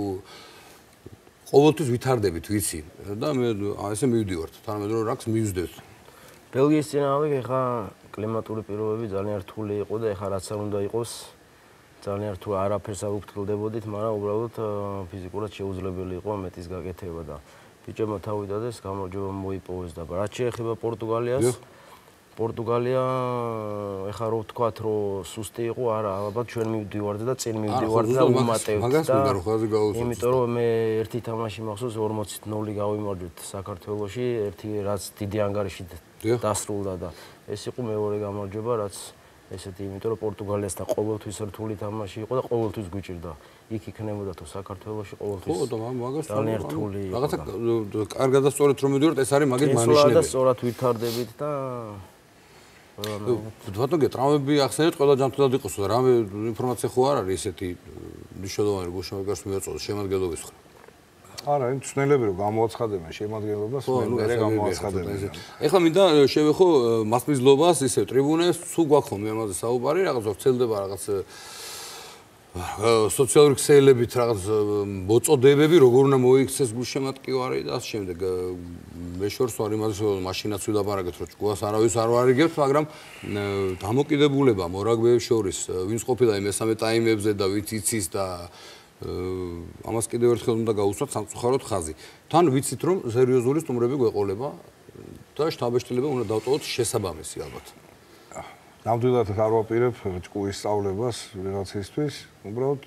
ყოველთვის ვითარდებით ვიცი და მე ესე მივდივართ თანამედროვე რაკს მივსდევთ. ბელგიის წინააღმდეგ ეხა კლიმატური პირობები ძალიან რთული იყო და ეხა რაც არ უნდა იყოს ძალიან რთული არაფერს არ უბრალდებოდით, მაგრამ უბრალოდ ფიზიკურად შეუძლებელი იყო მეტის გაკეთება და ბიჭებმა თავიდადეს გამარჯვება მოიპოვეს და რაც შეეხება პორტუგალიას პორტუგალია ეხა რო ვთქვათ რომ სუსტი იყო არა ალბათ ჩვენ მივდივართ და წინ მივდივართ და უმატებთ და იმიტომ რომ მე ერთი თამაში მახსოვს 40-0 გავიმარჯვეთ საქართველოში ერთი რაც დიდი ანგარიშით დასრულდა და ეს იყო მეორე გამარჯვება რაც ესეთი იმიტომ რომ პორტუგალიასთან ყოველთვის რთული თამაში იყო და ყოველთვის გვიჭირდა იქ იქნებოდა თუ საქართველოში ყოველთვის ხო და მაგას ძალიან რთული რაღაცა კარგად და სწორად რომ მივდივართ ეს არის მაგის მანიშნები და სწორად ვითარდებით და ბატონო ტრამვები ახსენეთ ყველა ჯანმრთელად იყოს და რამე ინფორმაცია ხო არ არის ესეთი მნიშვნელოვანი გულშემატკივრებას მიაწოდოს შემადგენლობის ხრა არა იმ ცნელები რომ გამოაცხადებენ შემადგენლობას მე გამოაცხადებენ ეხლა მინდა შევეხო მასპინძლობას ისე ტრიბუნეს თუ გვაქვს ხოლმე ამაზე საუბარი რაღაც ვრცელდება რაღაც სოციალური ქსელებით რაღაც მოწოდებები როგორ უნდა მოიქცეს გულშემატკივარი და ამ შემდეგ მე შორს ვარ იმაზე რომ მაშინაც ვილაპარაკეთ რომ ჭკუას არავის არ ვარიგებთ მაგრამ დამოკიდებულება მორაგბეებს შორის ვინც ყოფილა იმ მესამე ტაიმებზე და ვინც იცის და ამას კიდევ ერთხელ უნდა გაუსვათ სამწუხაროდ ხაზი თან ვიცით რომ სერიოზული სტუმრები გვეყოლება და შთაბეჭდილება უნდა დავტოვოთ შესაბამისი ალბათ ნამდვილად არ ვაპირებ ჭკუის სწავლებას ვიღაცისთვის, უბრალოდ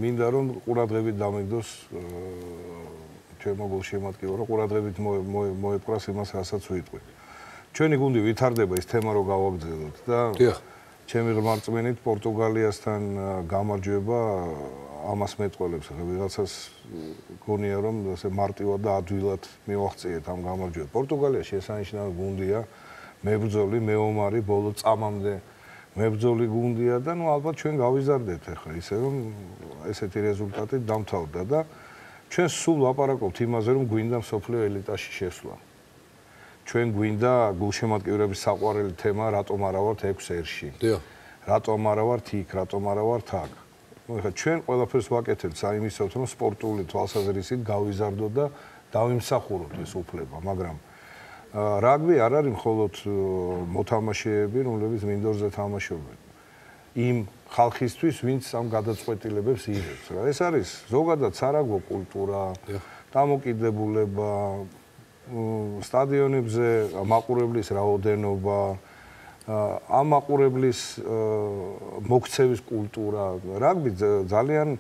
მინდა რომ ყურადღებით დამიგდოს ჩემო გულშემატკივრო, ყურადღებით მოეპყრას იმას, რასაც ვიტყვი. ჩვენი გუნდი ვითარდება ის თემა რო გავაგრძელოთ და ჩემი ღრმა რწმენით პორტუგალიასთან გამარჯვება ამას მეტყველებს, ხა ვიღაცას გონია რომ ასე მარტივად და ადვილად მივაღწიეთ ამ გამარჯვებას. პორტუგალია შესანიშნავი გუნდია. მებრძოლი, მეომარი, ბოლო წამამდე მებრძოლი გუნდია და ნუ ალბათ ჩვენ გავიზარდეთ ახლა ისე რომ ესეთი რეზულტატი დამთავრდა და ჩვენ სულ ვაპარაკობთ იმაზე რომ გვინდა მსოფლიო ელიტაში შესვლა. ჩვენ გვინდა გულშემატკივრების საყვარელი თემა რატომ არა ვართ 6 ერში. რატომ არა ვართ იქ, რატომ არა ვართ აქ. ნუ ახლა ჩვენ ყველაფერს ვაკეთებთ საიმისოთ რომ სპორტული თვალსაზრისით გავიზარდოთ და დავიმსახუროთ ეს უფლება, მაგრამ რაგბი არ არის მხოლოდ მოთამაშეები, რომლებიც მინდორზე თამაშობენ. იმ ხალხისთვის, ვინც ამ გადაწყვეტილებებს იღებს. ეს არის ზოგადად სარაგბო კულტურა, დამოკიდებულება, სტადიონებზე მაყურებლის რაოდენობა, ამ მაყურებლის მოქცევის კულტურა. რაგბი ძალიან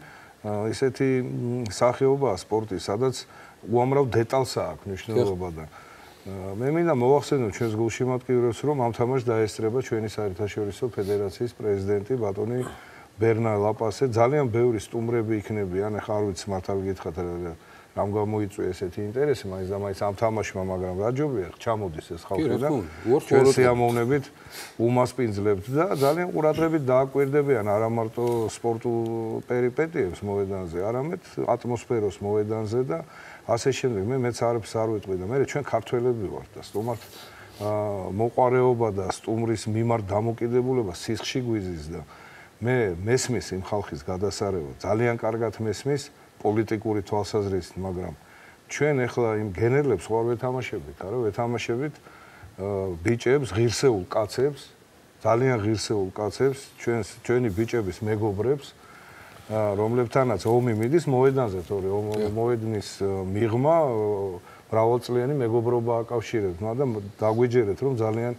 ისეთი სახეობაა სპორტის, სადაც უამრავ დეტალს აქვს მნიშვნელობა და მე მინდა მოვახსენოთ ჩვენს გულშემატკივრებს რომ ამ თამაშს დაესწრება ჩვენი საერთაშორისო ფედერაციის პრეზიდენტი ბატონი ბერნა ლაპასე ძალიან ბევრი სტუმრები იქნებიან ახლა არ ვიცი მართალ გითხრათ რამ გამოიწვია ესეთი ინტერესი მაინც და მაინც ამ თამაშმა მაგრამ გაჯობია ჩამოდის ეს ხალხი და ჩვენ სიამოვნებით უმასპინძლებთ და ძალიან ყურადღებით დააკვირდებიან არა მარტო სპორტულ პერიპეტიებს მოედანზე არამედ ატმოსფეროს მოედანზე და ასე შემდეგ მე მეც არაფერს არ ვიტყვი და მე ჩვენ ქართველები ვართ და სტუმართ მოყარეობა და სტუმრის მიმართ დამოკიდებულება სისხლში გვიზის და მე მესმის იმ ხალხის გადასარევად ძალიან კარგად მესმის პოლიტიკური თვალსაზრისით მაგრამ ჩვენ ახლა იმ გენერლებს ხარ ვეთამაშებით არა ვეთამაშებით ბიჭებს ღირსეულ კაცებს ძალიან ღირსეულ კაცებს ჩვენი ბიჭების მეგობრებს რომლებთანაც ომი მიდის მოედანზე, თორე მოედნის მიღმა მრავალწლიანი მეგობრობა აკავშირებს, მაგრამ დაგვიჯერეთ რომ ძალიან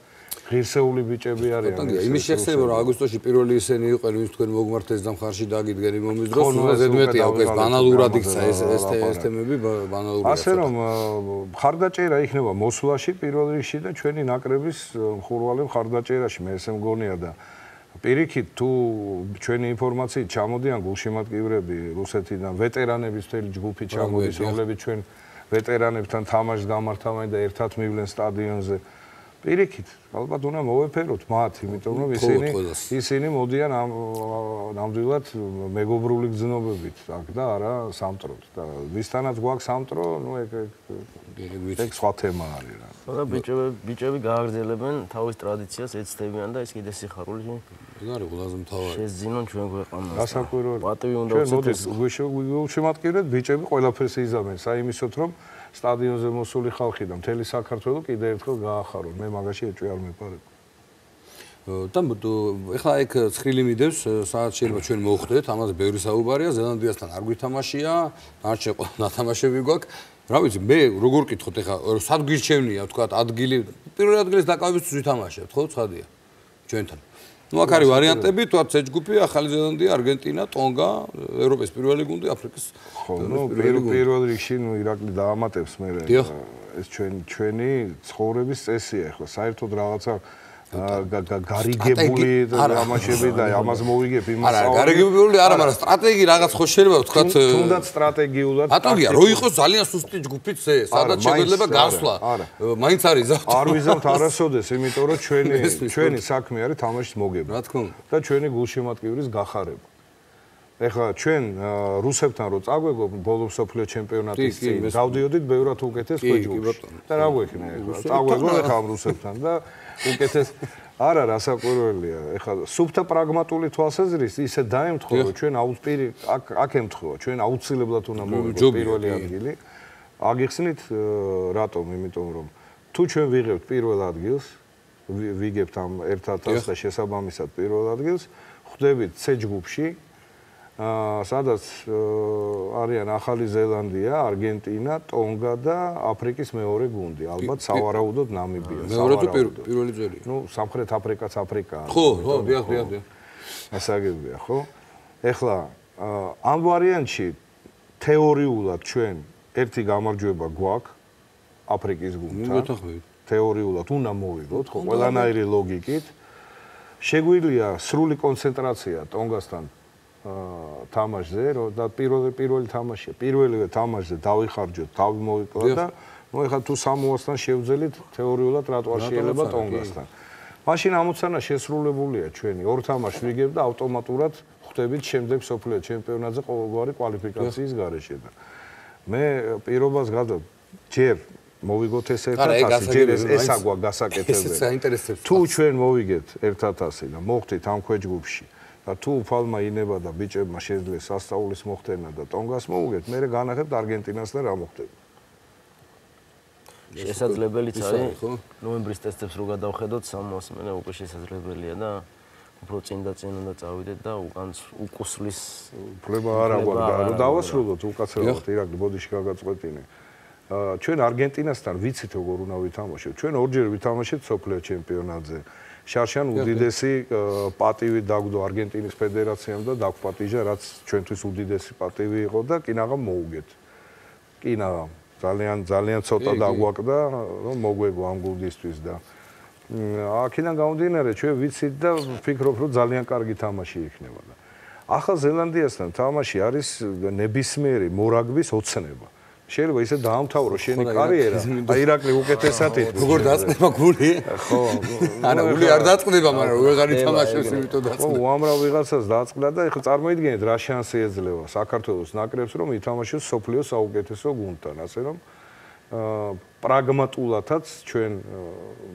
ღირსეული ბიჭები არიან. ბატონო, იმის შესაძლებლობა რომ აგვისტოში პირველი ისინი იყვნენ, ვინც თქვენ მოგმართეს და მხარში დაგიდგენ იმის დროს, ზედმეტია უკვე ბანალურად იქცა ეს თემები ბანალურად. ასე რომ მხარდაჭერა იქნება მოსვლაში პირველ რიგში და ჩვენი ნაკრების მხურვალე მხარდაჭერაში მე ესე მგონია და პირიქით თუ ჩვენი ინფორმაციით ჩამოდიან გულშემატკივრები რუსეთიდან ვეტერანების მთელი ჯგუფი ჩამოდის, რომლებიც ჩვენ ვეტერანებთან თამაშს გამართავენ და ერთად მივლენ სტადიონზე. პირიქით, ალბათ უნდა მოვეფეროთ მათ, იმიტომ რომ ისინი მოდიან ნამდვილად მეგობრული გზნობებით აქ და არა სამტროდ. და ვისთანაც გვაქვს სამტრო, ნუ ეგ სხვა თემა არის რა. და ბიჭები გააგრძელებენ თავის ტრადიციას, ეცდებიან და ეს კიდე სიხარული არის ყველაზე მთავარი. შეძინონ ჩვენ ქვეყანას. გასაკვირველი. პატივი უნდა უცეთ. შემატკივრეთ ბიჭები ყველაფერს იზამენ, საიმისოთ რომ სტადიონზე მოსული ხალხი და მთელი საქართველო კიდე ერთხელ გაახარონ. მე მაგაში ეჭვი არ მეპარებ. და ეხლა ეგ ცხრილი მიდევს, სადაც შეიძლება ჩვენ მოვხვდეთ, ამაზე ბევრი საუბარია, ზელანდიასთან არ გვითამაშია, არჩე ყველა ნათამაშები გვაქვს. რა ვიცი, მე როგორ ვკითხოთ ეხლა, სად გირჩევნია, თქვა ადგილი, პირველ ადგილს დაკავებისთვის ვითამაშებთ, ხო, ცხადია ჩვენთან. ნუ აქ არის ვარიანტები, თქვა C ჯგუფი, ახალი ზელანდია, არგენტინა, ტონგა, ევროპის პირველი გუნდი, აფრიკის. ხო, ნუ პირველ რიგში ნუ ირაკლი დაამატებს მე ეს ჩვენი ცხოვრების წესია ეხლა, საერთოდ რაღაცა გარიგებული თამაშები და ამას მოვიგებ იმას. არა, გარიგებული არა, მაგრამ სტრატეგი რაღაც ხო შეიძლება ვთქვათ. თუნდაც სტრატეგიულად. ბატონია, რო იყოს ძალიან სუსტი ჯგუფიც C, სადაც შეგვეძლება გასვლა. მაინც არის ზავთო. არ ვიზავთ არასოდეს, იმიტომ რომ ჩვენი საქმე არის თამაშის მოგება. რა თქმა უნდა. და ჩვენი გულშემატკივრის გახარება. ეხლა ჩვენ რუსებთან რო წაგვეგო ბოლო მსოფლიო ჩემპიონატის წინ გავდიოდით ბევრად უკეთეს ქვეჯგუფში. და რა გვექნა ეხლა? წაგვეგო ეხლა ამ რუსებთან და უკეთეს არა რასაკვირველია. ეხლა სუფთა პრაგმატული თვალსაზრისით ისე დაემთხოვა ჩვენ აქ ემთხოვა ჩვენ აუცილებლად უნდა მოვიგოთ პირველი ადგილი. აგიხსნით რატომ? იმიტომ რომ თუ ჩვენ ვიღებთ პირველ ადგილს, ვიგებთ ამ 1000 და შესაბამისად პირველ ადგილს, ხვდებით C ჯგუფში სადაც არიან ახალი ზელანდია, არგენტინა, ტონგა და აფრიკის მეორე გუნდი, ალბათ სავარაუდოდ ნამიბია. მეორე თუ პირველი ძველი? ნუ სამხრეთ აფრიკაც აფრიკაა. ხო, დიახ. ასაგებია, ხო? ეხლა ამ ვარიანტში თეორიულად ჩვენ ერთი გამარჯვება გვაქვს აფრიკის გუნდთან. თეორიულად უნდა მოვიგოთ, ხო, ყველანაირი ლოგიკით. შეგვიძლია სრული კონცენტრაცია ტონგასთან თამაშზე, და პირველი თამაშია. პირველივე თამაშზე დავიხარჯოთ, თავი მოვიკლა და ნუ ეხლა თუ სამოასთან შევძელით თეორიულად რატო არ შეიძლება ტონგასთან. მაშინ ამოცანა შესრულებულია ჩვენი. ორ თამაშს ვიგებ და ავტომატურად ხვდებით შემდეგ სოფლიო ჩემპიონატზე ყოველგვარი კვალიფიკაციის გარეშე და მე პირობას გადავ ჯერ მოვიგოთ ეს 1000, ჯერ ესა გვაქვს გასაკეთებელი. თუ ჩვენ მოვიგეთ 1000 და მოხდით ამ ქვეჯგუფში და თუ უფალმა ინება და ბიჭებმა შეძლეს სასწაულის მოხდენა და ტონგას მოუგეთ, მე განახებთ არგენტინას და რა მოხდება. შესაძლებელიც არის, ნოემბრის ტესტებს რო გადავხედოთ, სამოს მე უკვე შესაძლებელია და უფრო წინ უნდა წავიდეთ და უკან უკუსლის უფლება არ აქვს, რომ დავასრულოთ უკაცრავად ირაკლი ბოდიში გაგაწყვეტინე. ჩვენ არგენტინასთან ვიცით როგორ უნდა ვითამაშოთ. ჩვენ ორჯერ ვითამაშეთ სოფლიო ჩემპიონატზე. შარშან უდიდესი პატივი დაგვდო არგენტინის ფედერაციამ და დაგვპატიჟა, რაც ჩვენთვის უდიდესი პატივი იყო და კინაღამ მოუგეთ. კინაღამ ძალიან ცოტა დაგვაკდა, რომ მოგვეგო ამ გუნდისთვის და აქედან გამომდინარე ჩვენ ვიცით და ვფიქრობ, რომ ძალიან კარგი თამაში იქნება და ახალ ზელანდიასთან თამაში არის ნებისმიერი მორაგბის ოცნება. შეიძლება ისე დაამთავრო შენი კარიერა. აი ირაკლი უკეთესად იტყვის. როგორ დაწყდება გული? ხო. არა, გული არ დაწყდება, მაგრამ ვეღარ ითამაშებს იმიტომ დაწყდება. ხო, უამრავ ვიღაცას დაწყდა და ეხლა წარმოიდგინეთ რა შანსი ეძლევა საქართველოს ნაკრებს რომ ითამაშოს სოფლიოს საუკეთესო გუნდთან, ასე რომ პრაგმატულადაც ჩვენ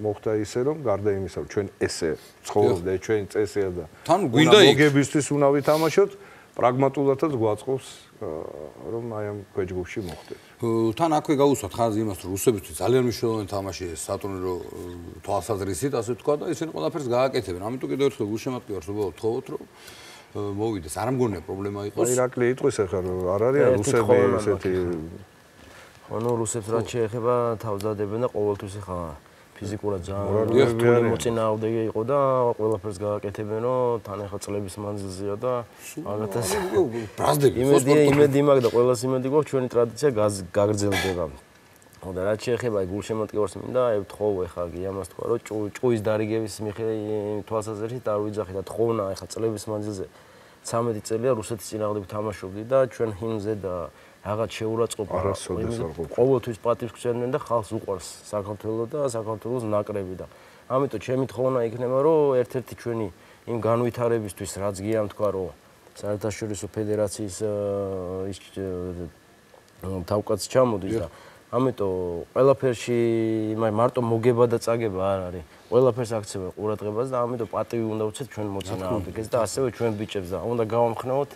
მოხდა ისე რომ გარდა იმისა რომ ჩვენ ესე ცხოვრობთ და ჩვენი წესია და თან გვინდა მოგებისთვის უნდა ვითამაშოთ, პრაგმატულადაც გვაწყობს რომ აი ამ ქვეჯგუფში მოხდეთ. თან აქვე გაუსვათ ხაზი იმას რომ რუსებისთვის ძალიან მნიშვნელოვანი თამაში ეს სატურნირო თვალსაზრისით, ასე ვთქვა და ისინი ყველაფერს გააკეთებენ. ამიტომ კიდევ ერთხელ გულშემატკივარს უბრალოდ თხოვოთ რომ მოვიდეს. არ მგონია პრობლემა იყოს. ირაკლი იტყვის ახლა რომ არ არის რუსები ესეთი ანუ რუსებს რაც შეეხება თავზადებენ და ყოველთვის ახლა ფიზიკურად ძალიან მოწინააღმდეგე იყო და ყველაფერს გააკეთებენ, რომ თან ახლა წლების მანძილზეა და ამათაც იმედი მაქვს და ყველას იმედი გვაქვს ჩვენი ტრადიცია გაგრძელდება. და რაც შეეხება გულშემატკივარს მინდა ევთხოვ ახლა გიამას თქვა რომ ჭუის დარიგების თვალსაზრისით არ ვიძახი და თხოვნა ახლა წლების მანძილზე 13 წელია რუსეთის წინააღმდეგ თამაშობდი და ჩვენ ჰიმნზე და რაღაც შეურაცხყოფა ყოველთვის პატივს გვცემდნენ და ხალხს უყვარს საქართველოს და საქართველოს ნაკრები და ამიტომ ჩემი თხოვნა იქნება რომ ერთ-ერთი ჩვენი იმ განვითარებისთვის რაც გიამ თქვა რომ საერთაშორისო ფედერაციის თავკაცი ჩამოდის და ამიტომ ყველაფერში მარტო მოგება და წაგება არ არის. ყველაფერს აქცევენ ყურადღებას და ამიტომ პატივი უნდა უცეთ ჩვენ მოწინააღმდეგეს და ასევე ჩვენ ბიჭებს და უნდა გავამხნევოთ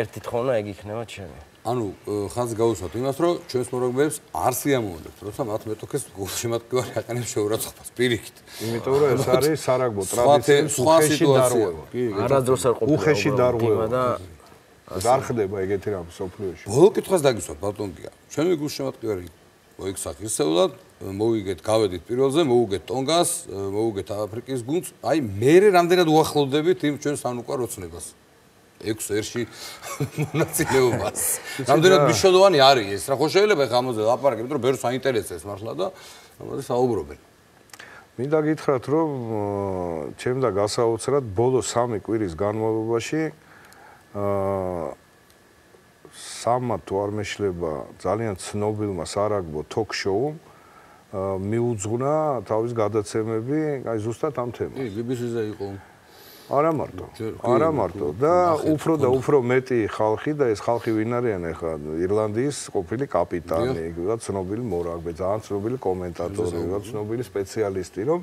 ერთი თხოვნა ეგ იქნება ჩემი. ანუ ხანს გავუსვათ იმას რომ ჩვენს მორაგბეებს არ სიამოვნებთ, როცა მათ მეტოქეს გულშემატკივარი აყენებს შეურაცხყოფას პირიქით. იმიტომ რომ ეს არის სარაგბო ტრადიციის უხეში დარღვევა. არადროს არ ყოფილა უხეში დარღვევა და არ ხდება ეგეთი რამ სოფლიოში. ბოლო კითხვას დაგისვათ ბატონკია. ჩვენი გულშემატკივარი მოიქცათ ისეულად, მოვიგეთ გავედით პირველზე, მოუგეთ ტონგას, მოუგეთ აფრიკის გუნდს, აი მერე რამდენად უახლოვდებით იმ ჩვენ სანუკვარ ოცნებას. 6 ერში მონაწილეობას. რამდენად მნიშვნელოვანი არის ეს? რა ხო შეიძლება ხა ამაზე ლაპარაკი, იმიტომ რომ ბევრს აინტერესებს მართლა და ამაზე საუბრობენ. მინდა გითხრათ, რომ ჩემდა გასაოცრად ბოლო 3 კვირის განმავლობაში სამა თუ არ მეშლება ძალიან ცნობილმა სარაგბო ток-შოუმ მიუძღვნა თავის გადაცემები, აი ზუსტად ამ თემას. BBC-ზე იყო. არა მარტო და უფრო და უფრო მეტი ხალხი და ეს ხალხი ვინ არიან ახლა ირლანდიის ყოფილი კაპიტანი, ვიღაც ცნობილი მორაგბე, ძალიან ცნობილი კომენტატორი, ვიღაც ცნობილი სპეციალისტი, რომ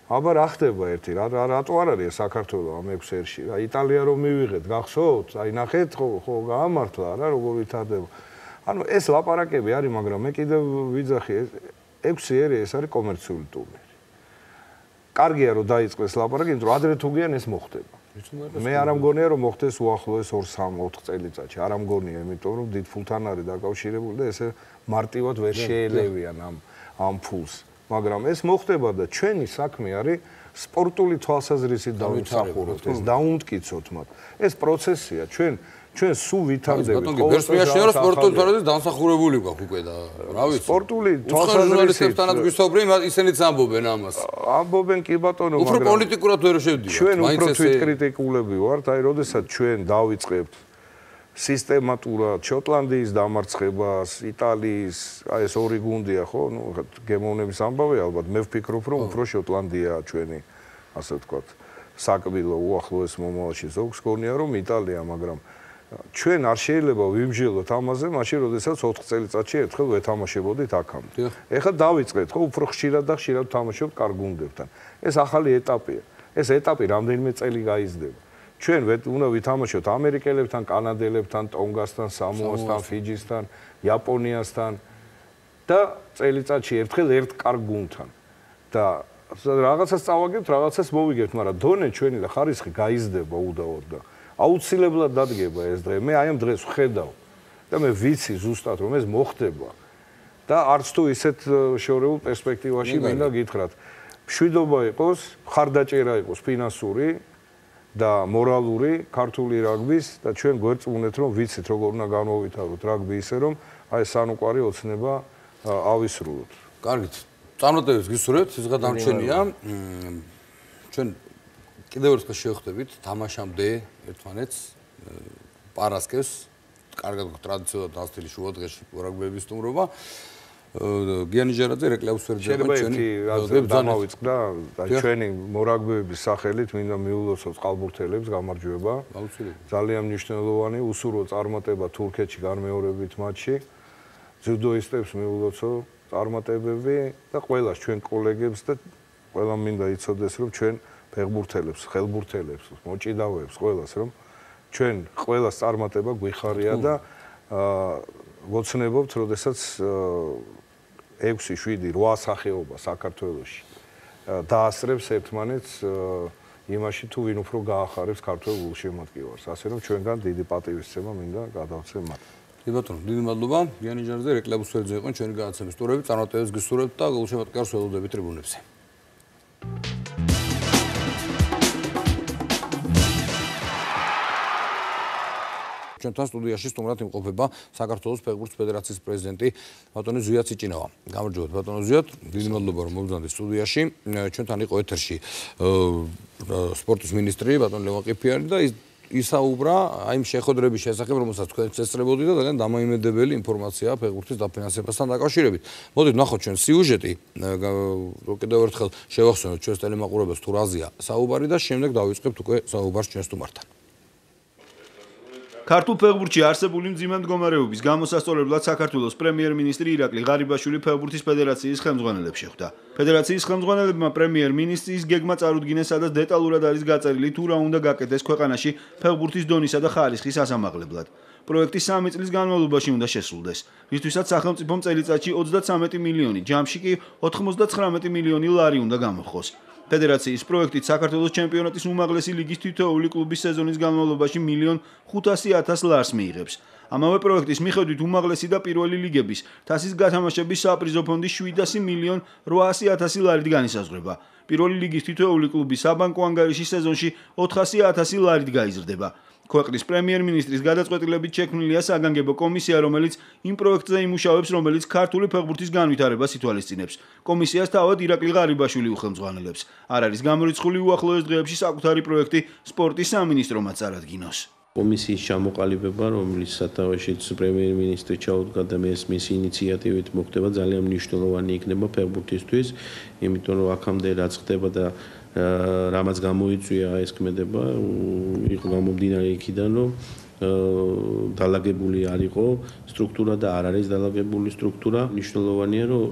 აბა რა ხდება ერთი, რატო არ არის საქართველოს ამ 6 ერში? რა იტალია რომ მივიღეთ, გახსოვთ? აი ნახეთ ხო გაამართლა რა როგორ ვითარდება. ანუ ეს ლაპარაკები არის, მაგრამ მე კიდევ ვიძახი 6 ერი ეს არის კომერციული ტურნირი. კარგია რომ დაიწყეს ლაპარაკი, იმიტომ რომ ადრე თუ გიან ეს მოხდება. მე არ ამგონია რომ მოხდეს უახლოეს 2-3-4 წელიწადში. არ ამგონია, იმიტომ რომ დიდ ფულთან არის დაკავშირებული და ესე მარტივად ვერ შეელევიან ამ ფულს. მაგრამ ეს მოხდება და ჩვენი საქმე არის სპორტული თვალსაზრისით დავიმსახუროთ, ეს დაუმტკიცოთ მათ. ეს პროცესია, ჩვენ სულ ვითარდებით. ბატონო, გერსმიაში რომ სპორტული თვალსაზრისით დამსახურებული გვაქვს უკვე და რა ვიცი. სპორტული თვალსაზრისითაც გვისაუბრენ, ისინიც ამბობენ ამას. ამბობენ კი ბატონო, მაგრამ უფრო პოლიტიკურად ვერ შევდივართ. ჩვენ უფრო თვითკრიტიკულები ვართ, აი როდესაც ჩვენ დავიწყებთ სისტემატურად შოტლანდიის დამარცხებას, იტალიის, აი ეს ორი გუნდია ხო, ნუ გემოვნების ამბავი ალბათ, მე ვფიქრობ რომ უფრო შოტლანდიაა ჩვენი, ასე ვთქვათ, საკბილო უახლოეს მომავალში ზოგს გონია რომ იტალია, მაგრამ ჩვენ არ შეიძლება ვიმსჯელოთ ამაზე, მაშინ როდესაც 4 წელიწადში ერთხელ ვეთამაშებოდით აქამდე. ეხლა დავიწყეთ ხო, უფრო ხშირად და ხშირად ვთამაშობთ კარგ გუნდებთან. ეს ახალი ეტაპია. ეს ეტაპი რამდენიმე წელი გაიზრდება. ჩვენ უნდა ვითამაშოთ ამერიკელებთან, კანადელებთან, ტონგასთან, სამოასთან, ფიჯისთან, იაპონიასთან და წელიწადში ერთხელ ერთ კარგ გუნდთან. და რაღაცას წავაგებთ, რაღაცას მოვიგებთ, მაგრამ დონე ჩვენი და ხარისხი გაიზრდება უდაოდ და აუცილებლად დადგება ეს დღე. მე აი ამ დღეს ვხედავ და მე ვიცი ზუსტად რომ ეს მოხდება და არც თუ ისეთ შორეულ პერსპექტივაში მინდა გითხრათ. მშვიდობა იყოს, მხარდაჭერა იყოს ფინანსური და მორალური ქართული რაგბის და ჩვენ გვერწმუნეთ რომ ვიცით როგორ უნდა განმოვითაროთ რაგბი ისე რომ აი სანუკვარი ოცნება ავისრულოთ. კარგით. წარმატებებს გისურვებთ, სიზღა დამჩენია. ჩვენ კიდევ ერთხელ შევხვდებით თამაშამდე ერთმანეთს პარასკევს. კარგად ტრადიციულად დასტილი შუა დღეში რაგბების სტუმრობა. გიანი ჯერაძე რეკლამის ფერდზე ჩვენი დამავიწყდა ჩვენი მორაგბეების სახელით მინდა მიულოცოთ ყალბურთელებს გამარჯვება. ძალიან მნიშვნელოვანი უსურო წარმატება თურქეთში განმეორებით მატჩში. ძუდოისტებს მიულოცო წარმატებები და ყველას ჩვენ კოლეგებს და ყველამ მინდა იცოდეს რომ ჩვენ ფეხბურთელებს, ხელბურთელებს, მოჭიდავეებს ყველას რომ ჩვენ ყველას წარმატება გვიხარია და ვოცნებობთ, როდესაც 6, 7, 8 სახეობა საქართველოში დაასწრებს ერთმანეთს იმაში თუ ვინ უფრო გაახარებს ქართულ გულშემატკივარს. ასე რომ ჩვენგან დიდი პატივისცემა მინდა გადავცემ მათ. ბატონო, დიდი მადლობა. გიანი ჯარზე, რეკლამის ვერძე იყო ჩვენი გადაცემის ტურები, წარმატებებს გისურვებთ და გულშემატკივრს ველოდებით ტრიბუნებზე. ჩვენთან სტუდიაში სტუმრად იმყოფება საქართველოს ფეხბურთის ფედერაციის პრეზიდენტი ბატონი ზვია ციჭინავა. გამარჯობათ ბატონო ზვიათ, დიდი მადლობა რომ მოვიძანეთ სტუდიაში. ჩვენთან იყო ეთერში სპორტის მინისტრი ბატონი ლევან ყიფიანი და ისაუბრა აი იმ შეხვედრების შესახებ, რომელსაც თქვენ წესწრებოდი და ძალიან დამოიმედებელი ინფორმაციაა ფეხბურთის დაფინანსებასთან დაკავშირებით. მოდით ნახოთ ჩვენ სიუჟეტი, კიდევ ერთხელ შევახსენოთ ჩვენს ტელემაყურებელს თუ რაზეა საუბარი და შემდეგ დავიწყებთ უკვე საუბარს ჩვენს სტუმართან. ქართულ ფეხბურთში არსებული მძიმე მდგომარეობის გამოსასწორებლად საქართველოს პრემიერ-მინისტრი ირაკლი ღარიბაშვილი ფეხბურთის ფედერაციის ხელმძღვანელებს შეხვდა. ფედერაციის ხელმძღვანელებმა პრემიერ-მინისტრის გეგმა წარუდგინეს, სადაც დეტალურად არის გაწერილი თუ რა უნდა გაკეთდეს ქვეყანაში ფეხბურთის დონისა და ხარისხის ასამაღლებლად. პროექტი 3 წლის განმავლობაში უნდა შესრულდეს, რისთვისაც სახელმწიფომ წელიწადში 33 მილიონი, ჯამში კი 99 მილიონი ლარი უნდა გამოხოს. ფედერაციის პროექტით საქართველოს ჩემპიონატის უმაღლესი ლიგის თითოეული კლუბის სეზონის განმავლობაში 1.500.000 ლარს მიიღებს. ამავე პროექტის მიხედვით უმაღლესი და პირველი ლიგების თასის გათამაშების საპრიზო ფონდი 7.800.000 ლარით განისაზღვრება. პირველი ლიგის თითოეული კლუბის საბანკო ანგარიში სეზონში 400.000 ლარით გაიზრდება. ქვეყნის პრემიერ-მინისტრის გადაწყვეტილებით შექმნილია საგანგებო კომისია, რომელიც იმ პროექტზე იმუშავებს, რომელიც ქართული ფეხბურთის განვითარებას ითვალისწინებს. კომისიას თავად ირაკლი ღარიბაშვილი უხელმძღვანელებს. არ არის გამორიცხული უახლოეს დღეებში საკუთარი პროექტი სპორტის სამინისტრომაც წარადგინოს. კომისიის ჩამოყალიბება, რომელიც სათავეშიც პრემიერ-მინისტრი ჩაუდგა და მისი ინიციატივით მოხდება, ძალიან მნიშვნელოვანი იქნება ფეხბურთისთვის, იმიტომ რომ აქამდე რაც ხდება და რამაც გამოიწვია ეს ქმედება, იყო გამომდინარე იქიდან, რომ დალაგებული არ იყო სტრუქტურა და არ არის დალაგებული სტრუქტურა. მნიშვნელოვანია, რომ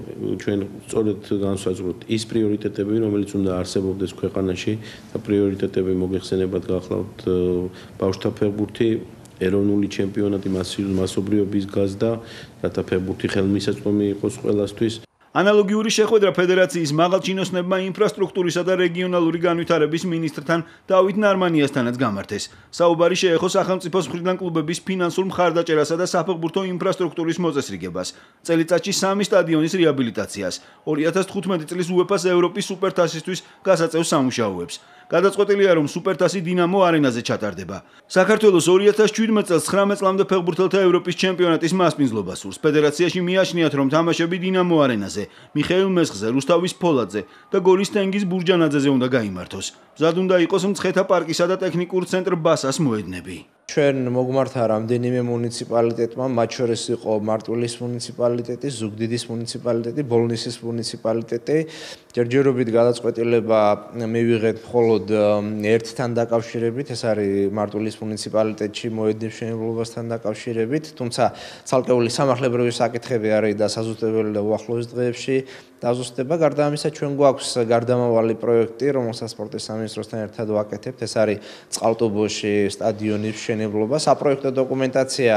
ჩვენ სწორედ განსაზღვროთ ის პრიორიტეტები, რომელიც უნდა არსებობდეს ქვეყანაში და პრიორიტეტები მოგეხსენებათ გახლავთ ბავშვთა ფეხბურთი, ეროვნული ჩემპიონატი, მასობრივობის გაზრდა, რათა ფეხბურთი ხელმისაწვდომი იყოს ყველასთვის. ანალოგიური შეხვედრა ფედერაციის მაღალჩინოსნებმა ინფრასტრუქტურისა და რეგიონალური განვითარების მინისტრთან დავით ნარმანიასთანაც გამართეს. საუბარი შეეხო სახელმწიფოს მხრიდან კლუბების ფინანსურ მხარდაჭერასა და საფეხბურთო ინფრასტრუქტურის მოწესრიგებას. წელიწადში 3 სტადიონის რეაბილიტაციას, 2015 წლის UEFA-ს ევროპის სუპერთასისთვის გასაწევ სამუშაოებს. გადაწყვეტილია, რომ სუპერთასი დინამო არენაზე ჩატარდება. საქართველოს 2017 წელს 19 წლამდე ფეხბურთელთა ევროპის ჩემპიონატის მასპინძლობა სურს. ფედერაციაში მიაჩნიათ, რომ თამაშები დინამო არენაზე, მიხეილ მესხზე, რუსთავის ფოლადზე და გოლის თენგის ბურჯანაძეზე უნდა გაიმართოს. მზად უნდა იყოს მცხეთა პარკისა და ტექნიკურ ცენტრ ბასას მოედნები. ჩვენ მოგმართა რამდენიმე მუნიციპალიტეტმა, მათ შორის იყო მარტვილის მუნიციპალიტეტი, ზუგდიდის მუნიციპალიტეტი, ბოლნისის მუნიციპალიტეტი. ჯერჯერობით გადაწყვეტილება მივიღეთ მხოლოდ ერთთან დაკავშირებით, ეს არის მარტვილის მუნიციპალიტეტში მოედნის მშენებლობასთან დაკავშირებით, თუმცა ცალკეული სამართლებრივი საკითხები არის და საზუსტებელი და უახლოეს დღეებში დაზუსტება. გარდა ამისა, ჩვენ გვაქვს გარდამავალი პროექტი, რომელსაც სპორტის სამინისტროსთან ერთად ვაკეთებთ, ეს არის წყალტუბოში სტადიონის მშენებლობა. საპროექტო დოკუმენტაცია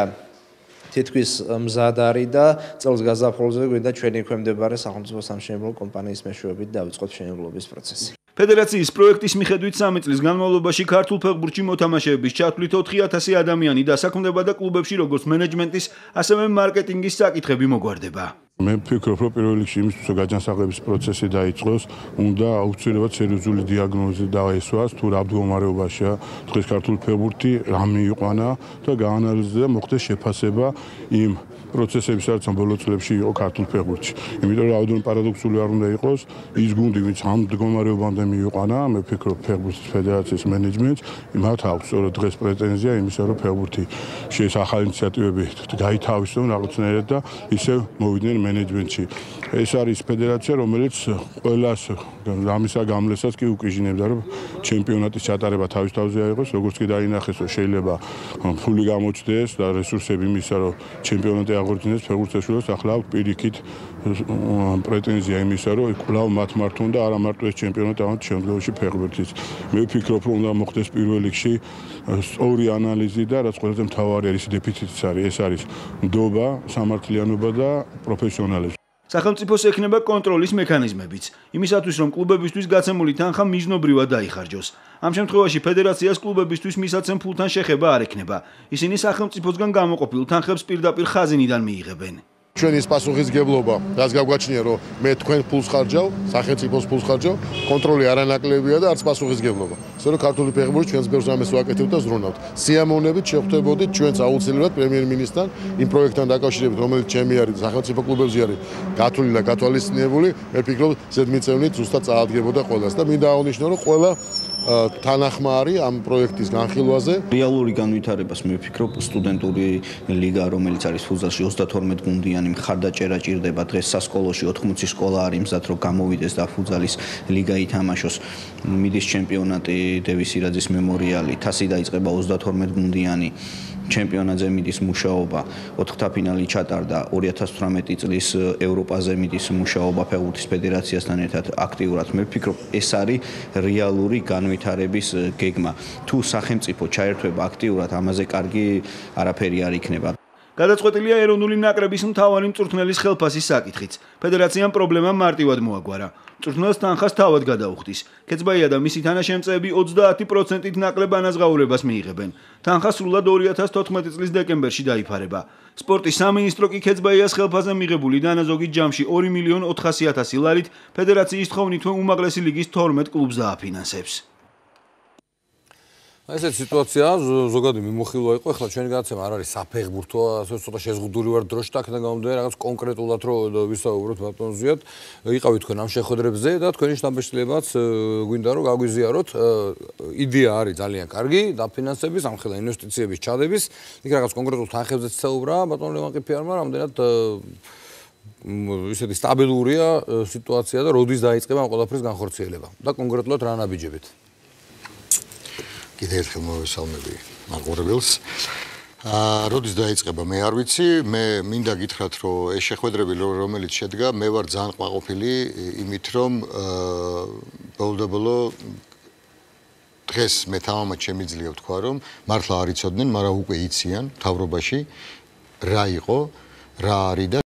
თითქმის მზად არის და წელს გაზაფხულზე გვინდა ჩვენი ქვემდებარე სახელმწიფო სამშენებლო კომპანიის მეშვეობით დავიწყოთ მშენებლობის პროცესი. ფედერაციის პროექტის მიხედვით 3 წლის განმავლობაში ქართულ ფეხბურთში მოთამაშეების ჩათვლით 4000 ადამიანი დასაქმდება და კლუბებში როგორც მენეჯმენტის, ასევე მარკეტინგის საკითხები მოგვარდება. მე ვფიქრობ, რომ პირველ რიგში იმისთვის, რომ გაჯანსაღების პროცესი დაიწყოს, უნდა აუცილებლად სერიოზული დიაგნოზი დაესვას, თუ რა მდგომარეობაშია დღეს ქართული ფეხბურთი, რა მიიყვანა და გაანალიზება და მოხდეს შეფასება იმ პროცესების, რაც ბოლო წლებში იყო ქართულ ფეხბურთში. იმიტომ რომ რაოდენიმე პარადოქსული არ უნდა იყოს, ის გუნდი, ვინც ამ მდგომარეობამდე მიიყვანა, მე ვფიქრობ, ფეხბურთის ფედერაციის მენეჯმენტს, მათ აქვს სწორედ დღეს პრეტენზია იმისა, რომ ფეხბურთი შეიძლება ახალი ინიციატივები გაითავისონ რაღაცნაირად და ისევ მოვიდნენ მენეჯმენტში. ეს არის ფედერაცია, რომელიც ყველას ამისა გამლესაც კი უკიჟინებდა, რომ ჩემპიონატის ჩატარება თავის თავზე აიღოს, როგორც კი დაინახეს, რომ შეიძლება ფული გამოჩნდეს და რესურსები მისცა, რომ ჩემპიონატი აღორძინდეს ფეხბურთელს, ახლა აქვს პირიქით პრეტენზია იმისა, რომ კვლავ მათ მართონ და არა მარტო ეს ჩემპიონატი, ამათ შემდგომში ფეხბურთის. მე ვფიქრობ, რომ უნდა მოხდეს პირველ რიგში სწორი ანალიზი და რაც ყველაზე მთავარი არის დეფიციტიც არის, ეს არის ნდობა, სამართლიანობა და პროფესიონალიზმი. სახელმწიფოს ექნება კონტროლის მექანიზმებიც, იმისათვის რომ კლუბებისთვის გაცემული თანხა მიზნობრივად დაიხარჯოს. ამ შემთხვევაში ფედერაციას კლუბებისთვის მისაცემ ფულთან შეხება არ ექნება. ისინი სახელმწიფოსგან გამოყოფილ თანხებს პირდაპირ ხაზინიდან მიიღებენ. ჩვენი პასუხისგებლობა, რაც გაგვაჩნია, რომ მე თქვენ ფულს ხარჯავ, სახელმწიფოს ფულს ხარჯავ, კონტროლი არანაკლებია და არც პასუხისგებლობა. ისე რომ ქართული ფეხბურთი ჩვენს ბევრს რამეს ვაკეთებთ და ზრუნავთ. სიამოვნებით შეხვდებოდით ჩვენც აუცილებლად პრემიერ-მინისტრთან იმ პროექტთან დაკავშირებით, რომელიც ჩემი არის სახელმწიფო კლუბებზე არის გათვლილი და გათვალისწინებული, მე ვფიქრობ, ზედმიწევნით ზუსტად წაადგებოდა ყველას და მინდა აღნიშნო, რომ ყველა თანახმა არის ამ პროექტის განხილვაზე. რეალური განვითარებას მე ვფიქრობ სტუდენტური ლიგა, რომელიც არის ფუძალში 32 გუნდიანი მხარდაჭერა ჭირდება. დღეს სასკოლოში 80 სკოლა არის მზად რომ გამოვიდეს და ფუძალის ლიგა ითამაშოს. მიდის ჩემპიონატი დევის ირაძის მემორიალი, თასი დაიწყება 32 გუნდიანი ჩემპიონატზე მიდის მუშაობა, 4-თა ფინალი ჩატარდა 2018 წლის ევროპაზე მიდის მუშაობა ფეხბურთის ფედერაციასთან ერთად აქტიურად. მე ვფიქრობ, ეს არის რეალური განვითარების გეგმა. თუ სახელმწიფო ჩაერთვება აქტიურად, ამაზე კარგი არაფერი არ იქნება. გადაწყვეტილია ეროვნული ნაკრების მთავარი მწვრთნელის ხელფასის საკითხიც. ფედერაციამ პრობლემა მარტივად მოაგვარა. მწვრთნელს თანხას თავად გადაუხდის. ქეცბაია და მისი თანაშემწეები 30%-ით ნაკლებ ანაზღაურებას მიიღებენ. თანხა სრულად 2014 წლის დეკემბერში დაიფარება. სპორტის სამინისტრო კი ქეცბაიას ხელფასზე მიღებული დანაზოგი ჯამში 2.400.000 ლარით ფედერაციის თხოვნითვე უმაღლესი ლიგის 12 კლუბს დააფინანსებს. ესეთ სიტუაცია ზოგადი მიმოხილვა იყო. ახლა ჩვენი გადაცემა არ არის საფეხბურთო, ასე ცოტა შეზღუდული ვარ დროში და აქედან გამომდინარე რაღაც კონკრეტულად რომ ვისაუბროთ ბატონ ზვიად. იყავით თქვენ ამ შეხვედრებზე და თქვენი შთაბეჭდილებაც გვინდა რომ გაგვიზიაროთ. იდეა არის ძალიან კარგი, დაფინანსების, ამხელა ინვესტიციების ჩადების. იქ რაღაც კონკრეტულ თანხებზეც საუბრა ბატონ ლევან ყიფიანმა, რამდენად ისეთი სტაბილურია სიტუაცია და როდის დაიწყება ამ ყველაფრის განხორციელება და კონკრეტულად რა ნაბიჯებით. კიდევ ერთხელ მოვესალმები მაყურებელს. როდის დაიწყება მე არ ვიცი, მე მინდა გითხრათ, რომ ეს შეხვედრები რომელიც შედგა, მე ვარ ძალიან კმაყოფილი იმით, რომ ბოლო დღეს მე თამამად შემიძლია ვთქვა, რომ მართლა არ იცოდნენ, მაგრამ უკვე იციან მთავრობაში რა იყო, რა არის და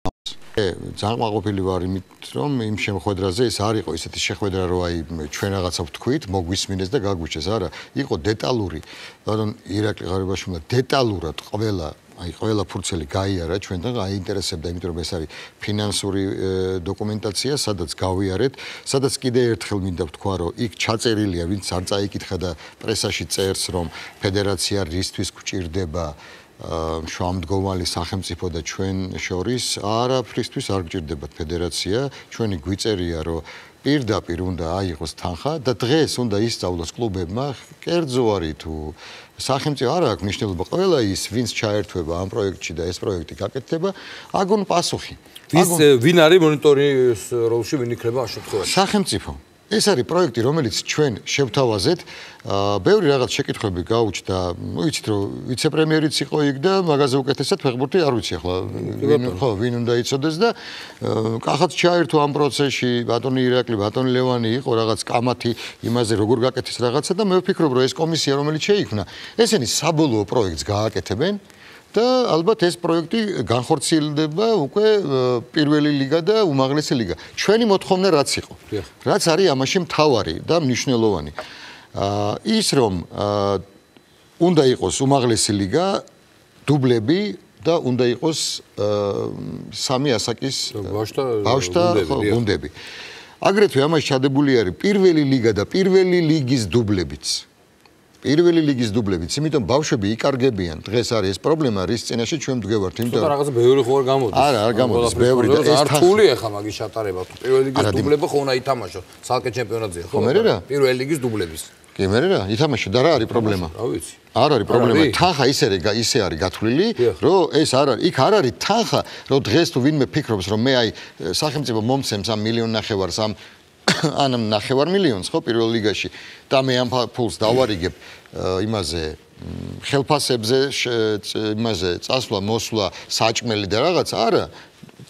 ძალიან კმაყოფილი ვარ იმით, რომ იმ შეხვედრაზე ეს არ იყო ისეთი შეხვედრა, რომ აი ჩვენ რაღაცა ვთქვით, მოგვისმინეს და გაგვიჩეს, არა, იყო დეტალური, ბატონ ირაკლი ღარიბაშვილმა დეტალურად ყველა ფურცელი გაიარა ჩვენთან, აინტერესებდა, იმიტომ რომ ეს არის ფინანსური დოკუმენტაცია, სადაც გავიარეთ, სადაც კიდე ერთხელ მინდა ვთქვა, რომ იქ ჩაწერილია, ვინც არ წაიკითხა და პრესაში წერს, რომ ფედერაცია რისთვის გვჭირდება შუამდგომალი სახელმწიფო და ჩვენ შორის არაფრისთვის არ გჭირდებათ ფედერაცია, ჩვენი გვიწერია, რომ პირდაპირ უნდა აიღოს თანხა და დღეს უნდა ისწავლოს კლუბებმა, კერძო არის თუ სახელმწიფო არ აქვს მნიშვნელობა, ყველა ის, ვინც ჩაერთვება ამ პროექტში და ეს პროექტი გაკეთდება, აგონ პასუხი. ვინ არის მონიტორის როლში, ვინ იქნება ამ შემთხვევაში? სახელმწიფო. ეს არის პროექტი, რომელიც ჩვენ შევთავაზეთ. ბევრი რაღაც შეკითხვები გაუჩნდა. ვიცით რომ ვიცე-პრემიერიც იყო იქ და მაგაზე უკეთესად ფეხბურთი არ ვიცი ახლა ვინ უნდა იცოდეს და კახაც ჩაერთო ამ პროცესში ბატონი ირაკლი, ბატონი ლევანი იყო რაღაც კამათი იმაზე როგორ გაკეთეს რაღაცა და მე ვფიქრობ რომ ეს კომისია რომელიც შეიქმნა, ესენი საბოლოო პროექტს გააკეთებენ. და ალბათ ეს პროექტი განხორციელდება უკვე პირველი ლიგა და უმაღლესი ლიგა. ჩვენი მოთხოვნა რაც იყო? რაც არის ამაში მთავარი და მნიშვნელოვანი. ის რომ უნდა იყოს უმაღლესი ლიგა, დუბლები და უნდა იყოს სამი ასაკის ბავშვთა გუნდები. აგრეთვე ამაში ჩადებული არის პირველი ლიგა და პირველი ლიგის დუბლებიც. პირველი ლიგის დუბლებიც, იმიტომ ბავშვები იკარგებიან. დღეს არის ეს პრობლემა, რის წინაშე ჩვენ მდგევართ, იმიტომ რომ რაღაცა ბევრი ხო არ გამოდის. არა, არ გამოდის ბევრი და ეს რთულია ხა მაგის ჩატარება. პირველი ლიგის დუბლები ხო უნდა ითამაშო. ცალკე ჩემპიონატზე ხო? მე რა? პირველი ლიგის დუბლების. კი, მე რა? ითამაშო და რა არის პრობლემა? რა ვიცი. არ არის პრობლემა. თანხა ისე არის გათვლილი, რომ ეს არ არის. იქ არ არის თანხა, რომ დღეს თუ ვინმე ფიქრობს, რომ მე აი სახელმწიფო მომცემს ამ 1.5 მილიონს ამ ან 9 მილიონს ხო პირველ ლიგაში და მე ამ ფულს დავარიგებ იმაზე ხელფასებზე იმაზე წასვლა მოსვლა საჭმელი და რაღაც არა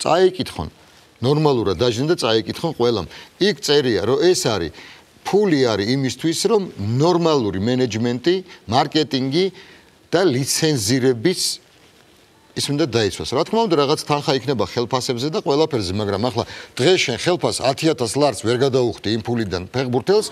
წაიკითხონ ნორმალურად დაჟდნენ და წაიკითხონ ყველამ იქ წერია რომ ეს არის ფული არის იმისთვის რომ ნორმალური მენეჯმენტი მარკეტინგი და ლიცენზირების ის მინდა დაიცვას. რა თქმა უნდა, რაღაც თანხა იქნება ხელფასებზე და ყველაფერზე, მაგრამ ახლა დღეს შენ ხელფას 10000 ლარს ვერ გადაუხდი იმ ფულიდან ფეხბურთელს,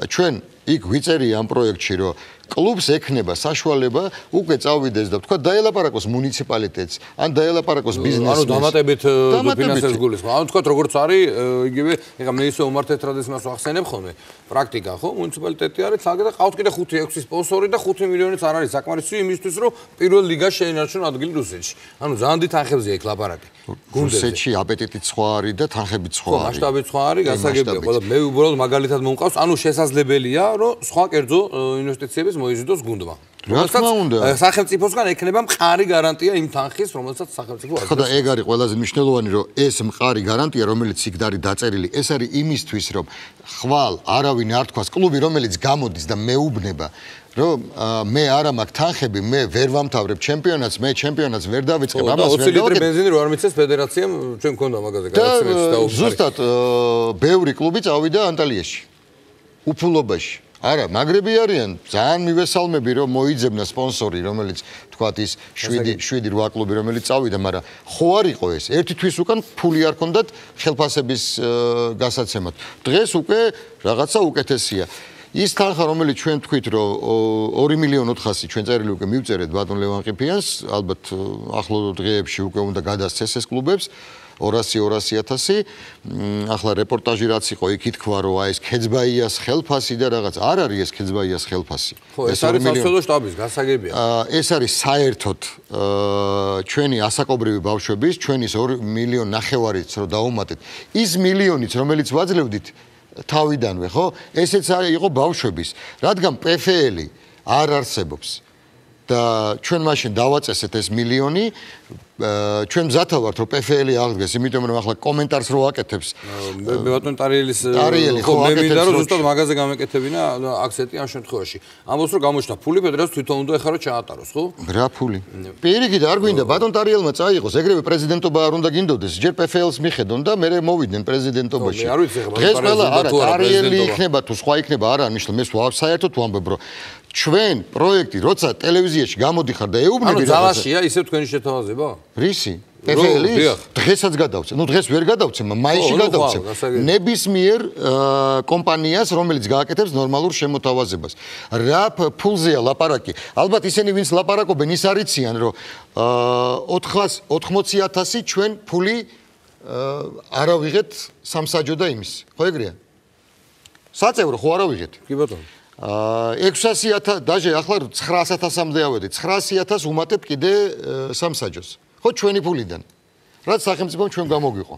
ჩვენ იქ ვიწერია ამ პროექტში, რომ კლუბს ექნება საშუალება უკვე წავიდეს და თქვა დაელაპარაკოს მუნიციპალიტეტს, ან დაელაპარაკოს ბიზნესს. ანუ დამატებით ფინანსებს გულისხმობ. ანუ თქვა როგორც არის, იგივე, ეხლა მე ისე უმარ თეთრადეს მას ვახსენებ ხოლმე. პრაქტიკა ხო, მუნიციპალიტეტი არის, თალგა ყავთ კიდე 5-6 სპონსორი და 5 მილიონიც არ არის საკმარისი იმისთვის, რომ პირველ ლიგას შეინარჩუნო ადგილი რუსეთში. ანუ ძალიან დიდ თანხებზე იქ ლაპარაკი. რუსეთში აპეტიტიც სხვა არის და თანხებიც სხვა არის. მასშტაბიც სხვა არის, გასაგებია. ყველა მე უბრალოდ მაგალითად მომყავს, ანუ შესაძლებელია, რომ სხვა კერძო ინვესტიციების მოიზიდოს გუნდმა. რა თქმა უნდა. სახელმწიფოსგან ექნება მყარი გარანტია იმ თანხის, რომელსაც სახელმწიფო ხო და ეგ არის ყველაზე მნიშვნელოვანი, რომ ეს მყარი გარანტია, რომელიც იქ არის დაწერილი, ეს არის იმისთვის, რომ ხვალ არავინ არ თქვას კლუბი, რომელიც გამოდის და მეუბნება, რომ მე არა მაქვს თანხები, მე ვერ ვამთავრებ ჩემპიონატს, მე ჩემპიონატს ვერ დავიწყებ, ამას ვერ 20 ლიტრი ბენზინი რო არ მიცეს ფედერაციამ, ჩვენ მქონდა მაგაზე გადაცემები და ზუსტად ბევრი კლუბი წავიდა ანტალიაში. უფულობაში. არა, მაგრები არიან, ძალიან მივესალმები, რომ მოიძებნა სპონსორი, რომელიც თქვათ ის 7-8 კლუბი, რომელიც წავიდა, მაგრამ ხო არ იყო ეს. ერთი თვის უკან ფული არ ქონდათ ხელფასების გასაცემად. დღეს უკვე რაღაცა უკეთესია. ის თანხა, რომელიც ჩვენ თქვით, რომ 2.400.000 ჩვენ წერილი უკვე მივწერეთ ბატონ ლევან ყიფიანს, ალბათ ახლო დღეებში უკვე უნდა გადასცეს ეს კლუბებს. 200-200.000. ახლა რეპორტაჟი რაც იყო, იქ ითქვა, რომ აი ეს ქეძბაიას ხელფასი და რაღაც არ არის ეს ქეძბაიას ხელფასი. ხო, ეს არის სასოფლო შტაბის გასაგებია. ეს არის საერთოდ ჩვენი ასაკობრივი ბავშვების, ჩვენის 2.5 მილიონიც რო დაუმატეთ. ის მილიონიც, რომელიც ვაძლევდით თავიდანვე, ხო? ესეც იყო ბავშვების, რადგან PFL-ი არ არსებობს. და ჩვენ მაშინ დავაწესეთ ეს მილიონი ჩვენ მზათა ვართ რომ PFL-ი აღდგეს, იმიტომ რომ ახლა კომენტარს რო აკეთებს მე ბატონ ტარიელის ხო მე მინდა რომ ზუსტად მაგაზე გამეკეთებინა აქცენტი ამ შემთხვევაში. ამბობს რომ გამოჩნდა ფული ფედერაციას თვითონ უნდა ეხლა რომ ჩაატაროს, ხო? რა ფული? პირიქით არ გვინდა ბატონ ტარიელმა წაიღოს, ეგრევე პრეზიდენტობა არ უნდა გინდოდეს, ჯერ PFL-ს მიხედონ და მე მოვიდნენ პრეზიდენტობაში. დღეს ყველა არა ტარიელი იქნება თუ სხვა იქნება არ არის, მე საერთოდ ვამბობ რომ ჩვენ პროექტი როცა ტელევიზიაში გამოდიხარ და ეუბნები რაღაცა ანუ ძალაშია ისევ თქვენი შეთავაზება? რისი? PFL-ის დღესაც გადავცე. ნუ დღეს ვერ გადავცე, მაისში გადავცე. ნებისმიერ კომპანიას, რომელიც გააკეთებს ნორმალურ შემოთავაზებას. რა ფულზეა ლაპარაკი? ალბათ ისინი ვინც ლაპარაკობენ, ის არიციან, რომ 480.000 ჩვენ ფული არ ავიღეთ სამსაჯო და იმის. ხო ეგრეა? საწევრო ხო არ ავიღეთ? კი ბატონო. 600.000 დაჟე ახლა 900.000-მდე ავედი. 900.000 უმატებ კიდე სამსაჯოს. ხო ჩვენი ფულიდან. რაც სახელმწიფომ ჩვენ გამოგვიყო.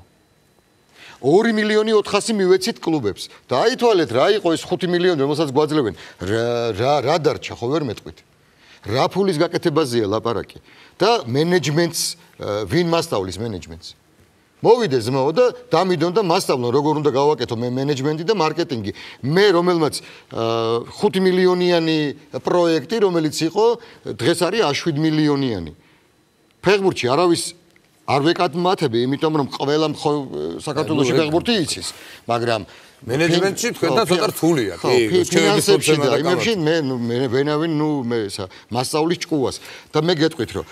2.400.000 მივეცით კლუბებს. და აითვალეთ რა იყო ეს 5 მილიონი, რომელსაც გვაძლევენ. რა დარჩა, ხო ვერ მეტყვით. რა ფულის გაკეთებაზეა ლაპარაკი. და მენეჯმენტს ვინ მასწავლის მენეჯმენტს? მოვიდე ზმაო და დამიდონ და მასწავლო როგორ უნდა გავაკეთო მე მენეჯმენტი და მარკეტინგი. მე რომელმაც 5 მილიონიანი პროექტი რომელიც იყო დღეს არის 7 მილიონიანი. ფეხბურთში არავის არ ვეკადმათები, იმიტომ რომ ყველა საქართველოში ფეხბურთი იცის, მაგრამ მენეჯმენტში თქვენთან ცოტა რთულია, კი, ფინანსებში და იმებში მე ვენავინ მე მასწავლის ჭკუას და მე გეტყვით რომ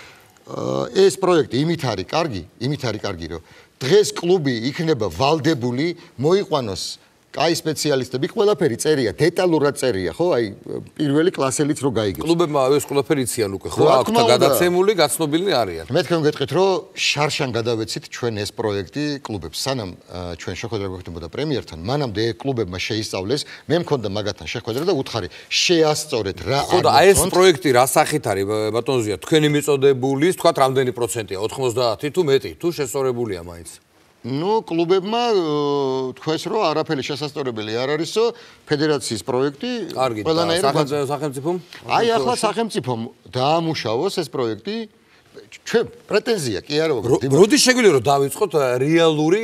ეს პროექტი იმით არის კარგი, რომ დღეს კლუბი იქნება ვალდებული, მოიყვანოს კაი სპეციალისტები, ყველაფერი წერია, დეტალურად წერია, ხო? აი, პირველი კლასელიც რო გაიგებს. კლუბებმა ეს ყველაფერი იციან უკვე, ხო? აქვთ გადაცემული, გაცნობილი არიან. მე თქვენ გეტყვით, რომ შარშან გადავეცით ჩვენ ეს პროექტი კლუბებს. სანამ ჩვენ შეხვედრა გვექნებოდა პრემიერთან, მანამდე კლუბებმა შეისწავლეს, მე მქონდა მაგათთან შეხვედრა და უთხარი, შეასწორეთ რა ხო და აი ეს პროექტი რა სახით არის, ბატონ ზია, თქვენი მიწოდებულის, თქვათ, რამდენი პროცენტია? 90 თუ მეტი, თუ შესწორებულია მაინც? ნუ კლუბებმა თქვეს რომ არაფერი შესასწორებელი არ არისო ფედერაციის პროექტი ყველანაირად სახელმწიფომ აი ახლა სახელმწიფომ დაამუშავოს ეს პროექტი ჩვენ პრეტენზია კი არა როდის შეგვიძლია რომ დავიწყოთ რეალური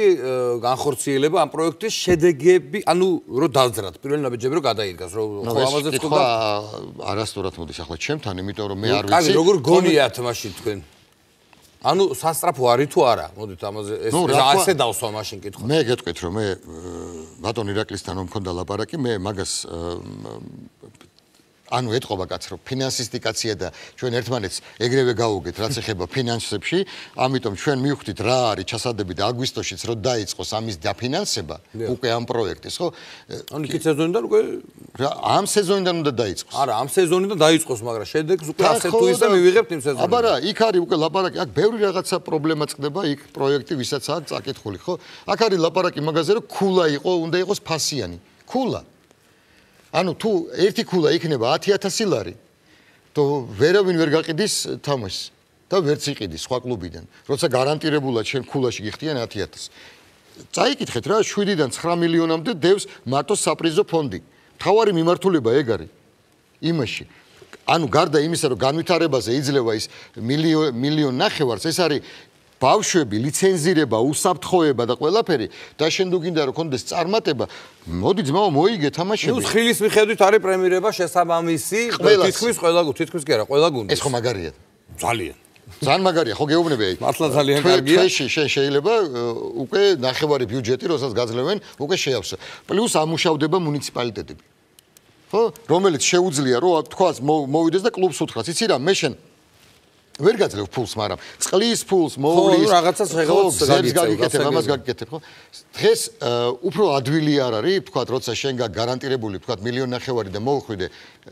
განხორციელება ამ პროექტის შედეგები ანუ რომ დავძრათ პირველი ნაბიჯები რომ გადაიდგას რომ ხო ამაზე თქვა არასწორად მოდის ახლა ჩემთან იმიტომ რომ მე არ ვიცი კაი როგორ გონიათ მაშინ თქვენ ანუ სასტრაფო არის თუ არა? მოდით ამაზე ესე დავსვა მაშინ კითხვა. მე გეტყვით რომ მე ბატონ ირაკლისთან რომ მქონდა ლაპარაკი, მე მაგას ანუ ეთყობა კაც რომ ფინანსისტიკაცია და ჩვენ ერთმანეთს ეგრევე გავუგეთ რაც ეხება ფინანსებში, ამიტომ ჩვენ მივხვდით რა არის ჩასადები და აგვისტოშიც რო დაიწყოს ამის დაფინანსება უკვე ამ პროექტის, ხო? ანუ იქ სეზონიდან უკვე ამ სეზონიდან უნდა დაიწყოს. არა, ამ სეზონიდან დაიწყოს, მაგრამ შედეგს უკვე ასე თუ ისე მივიღებთ იმ სეზონიდან. აბა რა, იქ არის უკვე ლაპარაკი, აქ ბევრი რაღაცა პრობლემა წყდება, იქ პროექტი ვისაც აქვს წაკითხული, ხო? აქ არის ლაპარაკი მაგაზე რომ ქულა იყო, უნდა იყოს ფასიანი. ქულა. ანუ თუ ერთი ქულა იქნება 10000 ლარი, то ვერავინ ვერ გაყიდის თამაშს და ვერც იყიდის სხვა კლუბიდან. როცა გარანტირებულად შენ ქულაში გიხდიან 10000. წაიკითხეთ რა, 7-დან 9 მილიონამდე დევს მარტო საპრიზო ფონდი. თავარი მიმართულება ეგ არის. იმაში. ანუ გარდა იმისა, რომ განვითარებაზე იძლევა ის მილიონ ნახევარს, ეს არის ბავშვები, ლიცენზირება, უსაფრთხოება და ყველაფერი და შენ თუ გინდა რომ კონდეს წარმატება, მოდი ძმაო მოიგე თამაშები. ნუ ხილის მიხედვით არის პრემიერება შესაბამისი, თითქმის ყველა თითქმის კი არა, ყველა გუნდს. ეს ხო მაგარია. ძალიან. ძალიან მაგარია, ხო გეუბნები აი. მართლა ძალიან კარგია. თვეში შენ შეიძლება უკვე ნახევარი ბიუჯეტი, როსაც გაძლევენ, უკვე შეავსო. პლუს ამუშავდება მუნიციპალიტეტები. ხო? რომელიც შეუძლია რომ თქვას მოვიდეს და კლუბს უთხრას. იცი რა, მე შენ ვერ გაძლევ ფულს, მაგრამ წყლის ფულს, მოვლის, რაღაცას ზებს გაგიკეთებ, ამას გაგიკეთებ, ხო? დღეს უფრო ადვილი არ არის, თქვათ, როცა შენ გარანტირებული, თქვათ, მილიონ ნახევარი და მოუხვიდე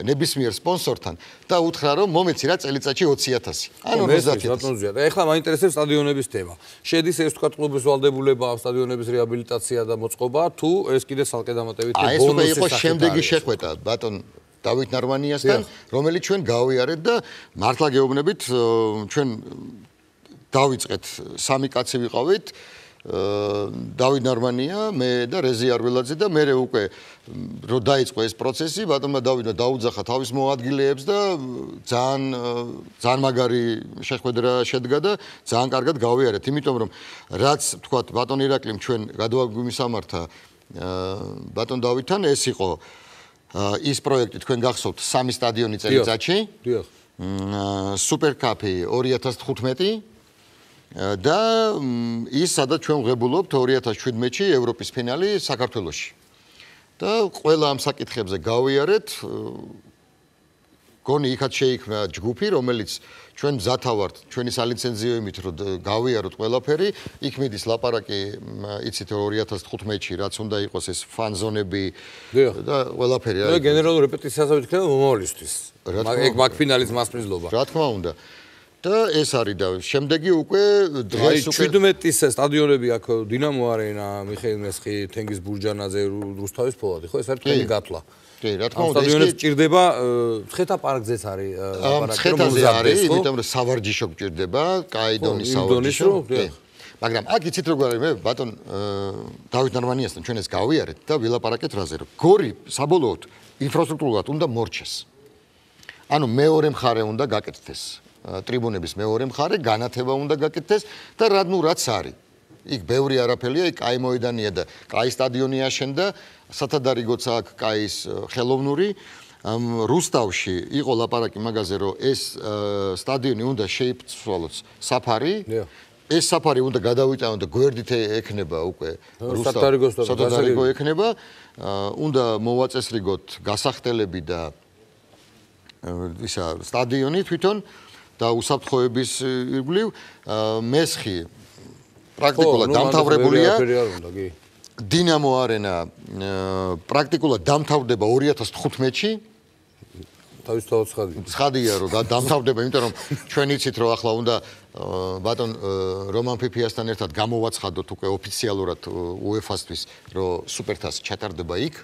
ნებისმიერ სპონსორთან და უთხრა, რომ მომეცი რა წელიწადში 20000. ანუ 30000. და ეხლა მაინტერესებს სტადიონების თემა. შედის ეს თქვათ კლუბის ვალდებულება, სტადიონების რეაბილიტაცია და მოწყობა, თუ ეს კიდე სალკე დამატებით ბონუსის ეს უკვე იყო შემდეგი შეხვედრა, ბატონ დავით ნარმანიასთან, რომელიც ჩვენ გავიარეთ და მართლა გეუბნებით, ჩვენ დავიწყეთ 3 კაცი ვიყავით, დავით ნარმანია, მე და რეზი არველაძე და მე უკვე რო დაიწყო ეს პროცესი, ბატონმა დავიდმა დაუძახა თავის მოადგილეებს და ძალიან მაგარი შეხვედრა შედგა და ძალიან კარგად გავიარეთ, იმიტომ რომ რაც თქვათ ბატონ ირაკლიმ ჩვენ გადავაგვიმისამართა ბატონ დავითთან, ეს იყო ის პროექტი თქვენ გახსოვთ 3 სტადიონი წელიწადში. დიახ. სუპერკაპი 2015 და ის სადაც ჩვენ ვღებულობთ 2017-ში ევროპის ფინალი საქართველოში. და ყველა ამ საკითხებზე გავიარეთ. გონი იქაც შეიქმნა ჯგუფი, რომელიც ჩვენ მზათავართ ჩვენი სალიცენზიო იმით, რომ გავიაროთ ყველაფერი. იქ მიდის ლაპარაკი, იცით 2015-ში რაც უნდა იყოს ეს ფანზონები და ყველაფერი არის. და გენერალურ რეპეტიციაზე ვიქნება მომავლისთვის. ეგ მაგფინალის მასპინძლობა. რა თქმა უნდა. და ეს არის და შემდეგი უკვე დღეს 17 სტადიონები აქ დინამო არენა, მიხეილ მესხი, თენგიზ ბურჯანაძე, რუსთავის ფოლადი, ხო ეს არის თქვენი გათვლა. კი, რა თქმა უნდა, სტადიონებს ჭირდება, ცხეთა პარკზეც არის ლაპარაკი, რომ მოზარდეს, იმიტომ რომ სავარჯიშო გჭირდება, კაიდონის სავარჯიშო. მაგრამ აქ იცით როგორ არის, მე ბატონ დავით ნარმანიასთან ჩვენ ეს გავიარეთ და ვილაპარაკეთ რაზე, რომ გორი საბოლოოდ ინფრასტრუქტურულად უნდა მორჩეს. ანუ მეორე მხარე უნდა გაკეთდეს. ტრიბუნების მეორე მხარე, განათება უნდა გაკეთდეს და რაც არის. იქ ბევრი არაფერია, იქ კაი მოედანია და კაი სტადიონი აშენდა, სათადარიგოც აქ კაის ხელოვნური. რუსთავში იყო ლაპარაკი მაგაზე, რომ ეს სტადიონი უნდა შეიცვალოს საფარი. ეს საფარი უნდა გადავიტანოთ და გვერდით ექნება უკვე სათადარიგო ექნება. უნდა მოვაწესრიგოთ გასახდელები და ისა სტადიონი თვითონ და უსაფრთხოების ირგვლივ მესხი პრაქტიკულად დამთავრებულია. დინამო არენა პრაქტიკულად დამთავრდება 2015-ში. თავისთავად ცხადია რომ დამთავრდება, იმიტომ რომ ჩვენ იცით რომ ახლა უნდა ბატონ რომან ფიფიასთან ერთად გამოვაცხადოთ უკვე ოფიციალურად UEFA-სთვის რომ სუპერთასი ჩატარდება იქ.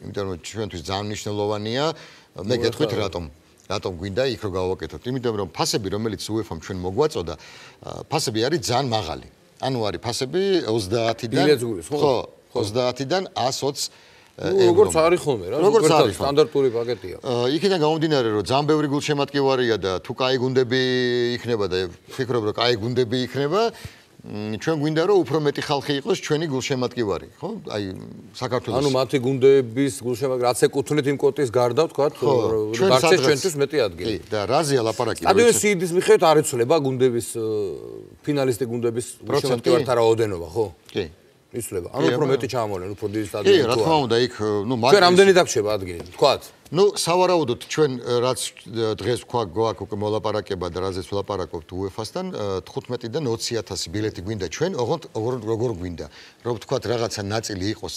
იმიტომ რომ ჩვენთვის ძალიან მნიშვნელოვანია. მე გეტყვით რატომ გვინდა იქ რომ გავაკეთოთ? იმიტომ რომ ფასები რომელიც UEFA-მ ჩვენ მოგვაწოდა, ფასები არის ძალიან მაღალი. ანუ არის ფასები 30-დან 30-დან 120 როგორც არის ხოლმე რა, სტანდარტული პაკეტია. იქიდან გამომდინარე რომ ძალიან ბევრი გულშემატკივარია და თუ კაი გუნდები იქნება და ვფიქრობ რომ კაი გუნდები იქნება, ჩვენ გვინდა რომ უფრო მეტი ხალხი იყოს ჩვენი გულშემატკივარი, ხო? აი საქართველოს. ანუ მათი გუნდების გულშემატკივარი რაც ეკუთვნით იმ კოტის გარდა, ვთქვათ, დარჩეს ჩვენთვის მეტი ადგილი. კი, და რაზეა ლაპარაკი? სტადიონის სიდის მიხედვით არ იცვლება გუნდების ფინალისტი გუნდების გულშემატკივართა რაოდენობა, ხო? კი. იცვლება. ანუ უფრო მეტი ჩამოვლენ, უფრო დიდი სტადიონი. კი, რა თქმა უნდა, იქ, ჩვენ რამდენი დაგრჩება ადგილი, ვთქვათ? ნუ სავარაუდოდ ჩვენ რაც დღეს ვქვა გვაქვს უკვე მოლაპარაკება და რაზეც ვლაპარაკობთ UEFA-სთან 15-დან 20,000 ბილეთი გვინდა ჩვენ, ოღონდ როგორ გვინდა, რომ ვთქვათ რაღაცა ნაწილი იყოს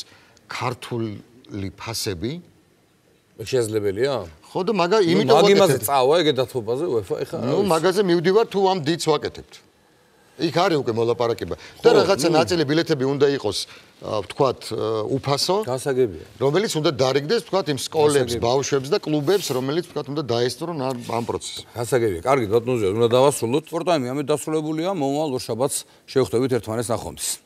ქართული ფასები შესაძლებელია? ხო და იმიტომ მაგაზე წავა ეგ დათმობაზე UEFA ეხა ნუ მაგაზე მივდივარ თუ ამ დიდს ვაკეთებთ. იქ არის უკვე მოლაპარაკება და რაღაცა ნაწილი ბილეთები უნდა იყოს ვთქვათ უფასო გასაგებია რომელიც უნდა დარიგდეს ვთქვათ იმ სკოლებს, ბავშვებს და კლუბებს რომელიც ვთქვათ უნდა დაესწრონ ამ პროცესს. გასაგებია. კარგი ბატონო, უნდა დავასრულოთ. სპორტაიმი ამით დასრულებულია. მომავალ ორ შაბათს შევხვდებით ერთმანეთს ნახვამდის.